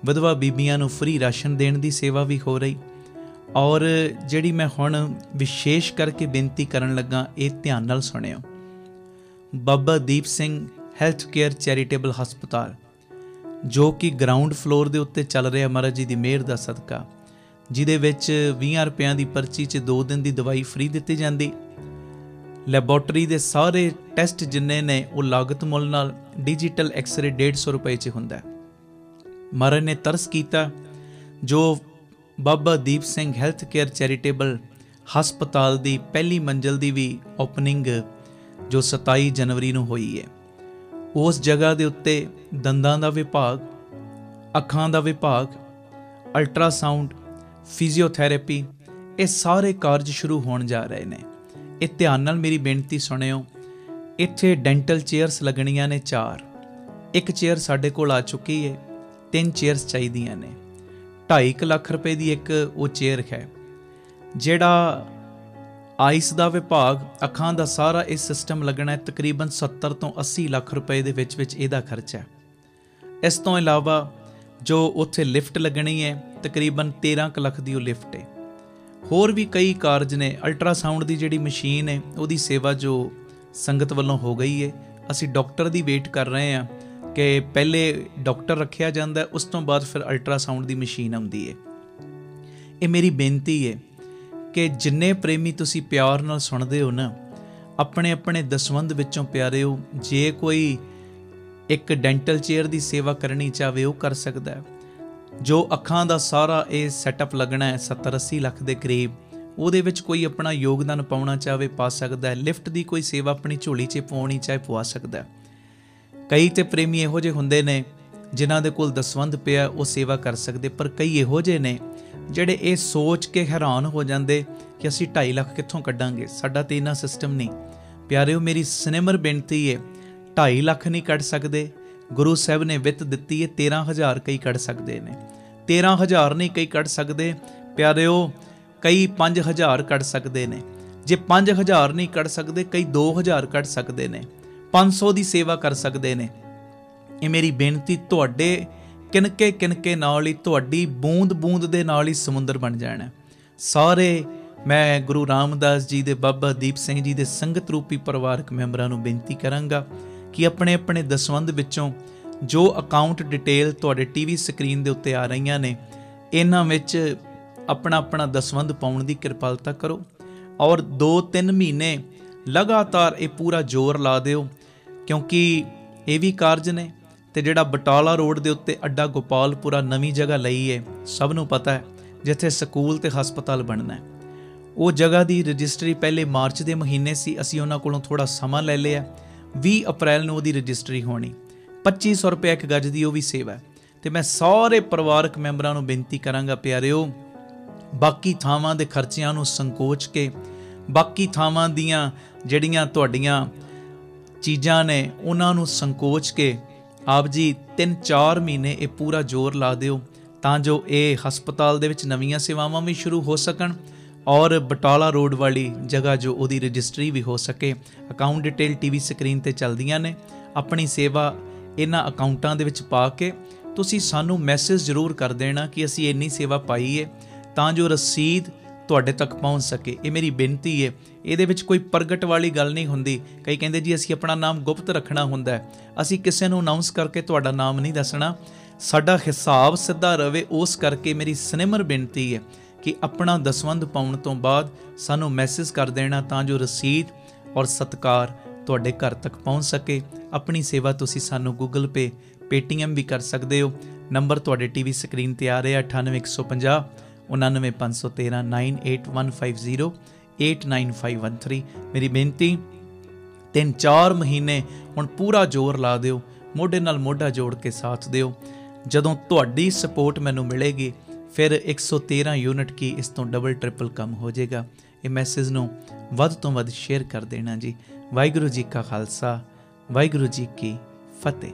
ਵਿਧਵਾ ਬੀਬੀਆਂ ਨੂੰ ਫ੍ਰੀ ਰਾਸ਼ਨ ਦੇਣ ਦੀ ਸੇਵਾ ਵੀ ਹੋ ਰਹੀ। ਔਰ ਜਿਹੜੀ ਮੈਂ ਹੁਣ ਵਿਸ਼ੇਸ਼ ਕਰਕੇ ਬੇਨਤੀ ਕਰਨ ਲੱਗਾ, ਇਹ ਧਿਆਨ ਨਾਲ ਸੁਣਿਓ। Baba Deep Singh health care charitable ਹਸਪਤਾਲ, ਜੋ ਕਿ ਗਰਾਊਂਡ ਫਲੋਰ ਦੇ ਉੱਤੇ ਚੱਲ ਰਿਹਾ ਮਹਾਰਾਜ ਜੀ ਦੀ ਮਿਹਰ ਦਾ ਸਦਕਾ, ਜਿਹਦੇ ਵਿੱਚ 20 ਰੁਪਇਆਂ ਦੀ ਪਰਚੀ 'ਚ 2 ਦਿਨ ਦੀ ਦਵਾਈ ਫ੍ਰੀ ਦਿੱਤੀ ਜਾਂਦੀ। ਲੈਬੋਰਟਰੀ ਦੇ ਸਾਰੇ ਟੈਸਟ ਜਿੰਨੇ ਨੇ ਉਹ ਲਾਗਤ ਮੁੱਲ ਨਾਲ, ਡਿਜੀਟਲ ਐਕਸਰੇ 150 ਰੁਪਏ 'ਚ ਹੁੰਦਾ। ਮਹਾਰਾਜ ਨੇ ਤਰਸ ਕੀਤਾ, ਜੋ Baba Deep Singh health care charitable ਹਸਪਤਾਲ ਦੀ ਪਹਿਲੀ ਮੰਜ਼ਿਲ ਦੀ ਵੀ ਓਪਨਿੰਗ ਜੋ 27 ਜਨਵਰੀ ਨੂੰ ਹੋਈ ਹੈ। ਉਸ ਜਗ੍ਹਾ ਦੇ ਉੱਤੇ ਦੰਦਾਂ ਦਾ ਵਿਭਾਗ, ਅੱਖਾਂ ਦਾ ਵਿਭਾਗ, ਅਲਟਰਾਸਾਊਂਡ, ਫਿਜ਼ੀਓਥੈਰੇਪੀ, ਇਹ ਸਾਰੇ ਕਾਰਜ ਸ਼ੁਰੂ ਹੋਣ ਜਾ ਰਹੇ ਨੇ। ਇਹ ਧਿਆਨ ਨਾਲ ਮੇਰੀ ਬੇਨਤੀ ਸੁਣਿਓ। ਇੱਥੇ ਡੈਂਟਲ ਚੇਅਰਸ ਲੱਗਣੀਆਂ ਨੇ 4, 1 ਚੇਅਰ ਸਾਡੇ ਕੋਲ ਆ ਚੁੱਕੀ ਹੈ, 3 ਚੇਅਰਸ ਚਾਹੀਦੀਆਂ ਨੇ। 2.5 ਲੱਖ ਰੁਪਏ ਦੀ ਇੱਕ ਉਹ ਚੇਅਰ ਹੈ। ਜਿਹੜਾ ਆਈਸ ਦਾ ਵਿਭਾਗ, ਅੱਖਾਂ ਦਾ ਸਾਰਾ ਇਹ ਸਿਸਟਮ ਲੱਗਣਾ ਹੈ, ਤਕਰੀਬਨ 70 ਤੋਂ 80 ਲੱਖ ਰੁਪਏ ਦੇ ਵਿੱਚ ਇਹਦਾ ਖਰਚਾ ਹੈ। ਇਸ ਤੋਂ ਇਲਾਵਾ ਜੋ ਉੱਥੇ ਲਿਫਟ ਲੱਗਣੀ ਹੈ, ਤਕਰੀਬਨ 13 ਕੁ ਲੱਖ ਦੀ ਉਹ ਲਿਫਟ ਹੈ। ਹੋਰ ਵੀ ਕਈ ਕਾਰਜ ਨੇ। ਅਲਟਰਾਸਾਊਂਡ ਦੀ ਜਿਹੜੀ ਮਸ਼ੀਨ ਹੈ ਉਹਦੀ ਸੇਵਾ ਜੋ ਸੰਗਤ ਵੱਲੋਂ ਹੋ ਗਈ ਹੈ। ਅਸੀਂ ਡਾਕਟਰ ਦੀ ਵੇਟ ਕਰ ਰਹੇ ਹਾਂ ਕਿ ਪਹਿਲੇ ਡਾਕਟਰ ਰੱਖਿਆ ਜਾਂਦਾ, ਉਸ ਤੋਂ ਬਾਅਦ ਫਿਰ ਅਲਟਰਾਸਾਊਂਡ ਦੀ ਮਸ਼ੀਨ ਆਉਂਦੀ ਹੈ। ਇਹ ਮੇਰੀ ਬੇਨਤੀ ਹੈ ਕਿ ਜਿੰਨੇ ਪ੍ਰੇਮੀ ਤੁਸੀਂ ਪਿਆਰ ਨਾਲ ਸੁਣਦੇ ਹੋ ਨਾ, ਆਪਣੇ ਆਪਣੇ ਦਸਵੰਧ ਵਿੱਚੋਂ ਪਿਆਰਿਓ, ਜੇ ਕੋਈ ਇੱਕ ਡੈਂਟਲ ਚੇਅਰ ਦੀ ਸੇਵਾ ਕਰਨੀ ਚਾਹਵੇ ਉਹ ਕਰ ਸਕਦਾ ਹੈ। ਜੋ ਅੱਖਾਂ ਦਾ ਸਾਰਾ ਇਹ ਸੈਟਅਪ ਲੱਗਣਾ ਹੈ 70-80 ਲੱਖ ਦੇ ਕਰੀਬ, ਉਹਦੇ ਵਿੱਚ ਕੋਈ ਆਪਣਾ ਯੋਗਦਾਨ ਪਾਉਣਾ ਚਾਹਵੇ ਪਾ ਸਕਦਾ ਹੈ। ਲਿਫਟ ਦੀ ਕੋਈ ਸੇਵਾ ਆਪਣੀ ਝੋਲੀ 'ਚ ਪਾਉਣੀ ਚਾਹੇ ਪਵਾ ਸਕਦਾ ਹੈ। ਕਈ ਤੇ ਪ੍ਰੇਮੀ ਇਹੋ ਜਿਹੇ ਹੁੰਦੇ ਨੇ ਜਿਨ੍ਹਾਂ ਦੇ ਕੋਲ ਦਸਵੰਧ ਪਿਆ ਉਹ ਸੇਵਾ ਕਰ ਸਕਦੇ, ਪਰ ਕਈ ਇਹੋ ਜਿਹੇ ਨੇ ਜਿਹੜੇ ਇਹ ਸੋਚ ਕੇ ਹੈਰਾਨ ਹੋ ਜਾਂਦੇ ਕਿ ਅਸੀਂ 2.5 ਲੱਖ ਕਿੱਥੋਂ ਕੱਢਾਂਗੇ, ਸਾਡਾ ਤਾਂ ਇੰਨਾ ਸਿਸਟਮ ਨਹੀਂ। ਪਿਆਰਿਓ, ਮੇਰੀ ਸਿਨੇਮਰ ਬੇਨਤੀ ਹੈ, 2.5 ਲੱਖ ਨਹੀਂ ਕੱਢ ਸਕਦੇ। ਗੁਰੂ ਸਾਹਿਬ ਨੇ ਵਿੱਤ ਦਿੱਤੀ ਹੈ, 13,000 ਕਈ ਕੱਢ ਸਕਦੇ ਨੇ। 13,000 ਨਹੀਂ ਕਈ ਕੱਢ ਸਕਦੇ ਪਿਆਰਿਓ, ਕਈ 5,000 ਕੱਢ ਸਕਦੇ ਨੇ। ਜੇ 5,000 ਨਹੀਂ ਕੱਢ ਸਕਦੇ, ਕਈ 2,000 ਕੱਢ ਸਕਦੇ ਨੇ, 500 ਦੀ ਸੇਵਾ ਕਰ ਸਕਦੇ ਨੇ। ਇਹ ਮੇਰੀ ਬੇਨਤੀ, ਤੁਹਾਡੇ ਕਿਨਕੇ ਕਿਨਕੇ ਨਾਲ ਹੀ, ਤੁਹਾਡੀ ਬੂੰਦ ਬੂੰਦ ਦੇ ਨਾਲ ਹੀ ਸਮੁੰਦਰ ਬਣ ਜਾਣਾ। ਸਾਰੇ ਮੈਂ ਗੁਰੂ ਰਾਮਦਾਸ ਜੀ ਦੇ, ਬਾਬਾ ਦੀਪ ਸਿੰਘ ਜੀ ਦੇ ਸੰਗਤ ਰੂਪੀ ਪਰਿਵਾਰਕ ਮੈਂਬਰਾਂ ਨੂੰ ਬੇਨਤੀ ਕਰਾਂਗਾ ਕਿ ਆਪਣੇ ਆਪਣੇ ਦਸਵੰਧ ਵਿੱਚੋਂ ਜੋ ਅਕਾਊਂਟ ਡਿਟੇਲ ਤੁਹਾਡੇ ਟੀਵੀ ਸਕਰੀਨ ਦੇ ਉੱਤੇ ਆ ਰਹੀਆਂ ਨੇ, ਇਹਨਾਂ ਵਿੱਚ ਆਪਣਾ ਆਪਣਾ ਦਸਵੰਧ ਪਾਉਣ ਦੀ ਕਿਰਪਾਲਤਾ ਕਰੋ। ਔਰ 2-3 ਮਹੀਨੇ ਲਗਾਤਾਰ ਇਹ ਪੂਰਾ ਜ਼ੋਰ ਲਾ ਦਿਓ, ਕਿਉਂਕਿ ਇਹ ਵੀ ਕਾਰਜ ਨੇ। ਤੇ ਜਿਹੜਾ ਬਟਾਲਾ ਰੋਡ ਦੇ ਉੱਤੇ ਅੱਡਾ ਗੋਪਾਲਪੁਰਾ ਨਵੀਂ ਜਗ੍ਹਾ ਲਈ ਹੈ, ਸਭ ਨੂੰ ਪਤਾ ਹੈ, ਜਿੱਥੇ ਸਕੂਲ ਤੇ ਹਸਪਤਾਲ ਬਣਨਾ ਹੈ। ਉਹ ਜਗ੍ਹਾ ਦੀ ਰਜਿਸਟਰੀ ਪਹਿਲੇ ਮਾਰਚ ਦੇ ਮਹੀਨੇ ਸੀ, ਅਸੀਂ ਉਹਨਾਂ ਕੋਲੋਂ ਥੋੜ੍ਹਾ ਸਮਾਂ ਲੈ ਲਿਆ। 20 ਅਪ੍ਰੈਲ ਨੂੰ ਉਹਦੀ ਰਜਿਸਟਰੀ ਹੋਣੀ। 2500 ਰੁਪਏ ਇੱਕ ਗੱਜ ਦੀ ਉਹ ਵੀ ਸੇਵਾ ਹੈ। ਤੇ ਮੈਂ ਸਾਰੇ ਪਰਿਵਾਰਕ ਮੈਂਬਰਾਂ ਨੂੰ ਬੇਨਤੀ ਕਰਾਂਗਾ ਪਿਆਰਿਓ, ਬਾਕੀ ਥਾਵਾਂ ਦੇ ਖਰਚਿਆਂ ਨੂੰ ਸੰਕੋਚ ਕੇ, ਬਾਕੀ ਥਾਵਾਂ ਦੀਆਂ ਜਿਹੜੀਆਂ ਤੁਹਾਡੀਆਂ ਚੀਜ਼ਾਂ ਨੇ ਉਹਨਾਂ ਨੂੰ ਸੰਕੋਚ ਕੇ ਆਪ ਜੀ 3-4 ਮਹੀਨੇ ਇਹ ਪੂਰਾ ਜ਼ੋਰ ਲਾ ਦਿਓ, ਤਾਂ ਜੋ ਇਹ ਹਸਪਤਾਲ ਦੇ ਵਿੱਚ ਨਵੀਆਂ ਸੇਵਾਵਾਂ ਵੀ ਸ਼ੁਰੂ ਹੋ ਸਕਣ ਔਰ ਬਟਾਲਾ ਰੋਡ ਵਾਲੀ ਜਗ੍ਹਾ ਜੋ ਉਹਦੀ ਰਜਿਸਟਰੀ ਵੀ ਹੋ ਸਕੇ। ਅਕਾਊਂਟ ਡਿਟੇਲ ਟੀਵੀ ਸਕਰੀਨ ਤੇ ਚੱਲਦੀਆਂ ਨੇ। ਆਪਣੀ ਸੇਵਾ ਇਹਨਾਂ ਅਕਾਊਂਟਾਂ ਦੇ ਵਿੱਚ ਪਾ ਕੇ ਤੁਸੀਂ ਸਾਨੂੰ ਮੈਸੇਜ ਜ਼ਰੂਰ ਕਰ ਦੇਣਾ ਕਿ ਅਸੀਂ ਇੰਨੀ ਸੇਵਾ ਪਾਈ ਹੈ, ਤਾਂ ਜੋ ਰਸੀਦ ਤੁਹਾਡੇ ਤੱਕ ਪਹੁੰਚ ਸਕੇ। ਇਹ ਮੇਰੀ ਬੇਨਤੀ ਹੈ। ਇਹਦੇ ਵਿੱਚ ਕੋਈ ਪ੍ਰਗਟ ਵਾਲੀ ਗੱਲ ਨਹੀਂ ਹੁੰਦੀ। ਕਈ ਕਹਿੰਦੇ ਜੀ ਅਸੀਂ ਆਪਣਾ ਨਾਮ ਗੁਪਤ ਰੱਖਣਾ ਹੁੰਦਾ ਹੈ। ਅਸੀਂ ਕਿਸੇ ਨੂੰ ਅਨਾਉਂਸ ਕਰਕੇ ਤੁਹਾਡਾ ਨਾਮ ਨਹੀਂ ਦੱਸਣਾ, ਸਾਡਾ ਹਿਸਾਬ ਸਿੱਧਾ ਰਵੇ। ਉਸ ਕਰਕੇ ਮੇਰੀ ਸਿਨੇਮਰ ਬੇਨਤੀ ਹੈ ਕਿ ਆਪਣਾ ਦਸਵੰਧ ਪਾਉਣ ਤੋਂ ਬਾਅਦ ਸਾਨੂੰ ਮੈਸੇਜ ਕਰ ਦੇਣਾ, ਤਾਂ ਜੋ ਰਸੀਦ ਔਰ ਸਤਿਕਾਰ ਤੁਹਾਡੇ ਘਰ ਤੱਕ ਪਹੁੰਚ ਸਕੇ। ਆਪਣੀ ਸੇਵਾ ਤੁਸੀਂ ਸਾਨੂੰ ਗੂਗਲ ਪੇ, ਪੇਟੀਐਮ ਵੀ ਕਰ ਸਕਦੇ ਹੋ। ਨੰਬਰ ਤੁਹਾਡੇ ਟੀਵੀ ਸਕਰੀਨ ਤੇ ਆ ਰਿਹਾ 98 150 99 513 98150 89513। ਮੇਰੀ ਬੇਨਤੀ, 3-4 ਮਹੀਨੇ ਹੁਣ ਪੂਰਾ ਜ਼ੋਰ ਲਾ ਦਿਓ, ਮੋਢੇ ਨਾਲ ਮੋਢਾ ਜੋੜ ਕੇ ਸਾਥ ਦਿਓ। ਜਦੋਂ ਤੁਹਾਡੀ ਸਪੋਰਟ ਮੈਨੂੰ ਮਿਲੇਗੀ, ਫਿਰ 113 ਯੂਨਿਟ ਕੀ ਇਸ ਤੋਂ ਡਬਲ ਟ੍ਰਿਪਲ ਕੰਮ ਹੋ ਜਾਏਗਾ। ਇਹ ਮੈਸੇਜ ਨੂੰ ਵੱਧ ਤੋਂ ਵੱਧ ਸ਼ੇਅਰ ਕਰ ਦੇਣਾ ਜੀ। ਵਾਹਿਗੁਰੂ ਜੀ ਕਾ ਖਾਲਸਾ, ਵਾਹਿਗੁਰੂ ਜੀ ਕੀ ਫਤਿਹ।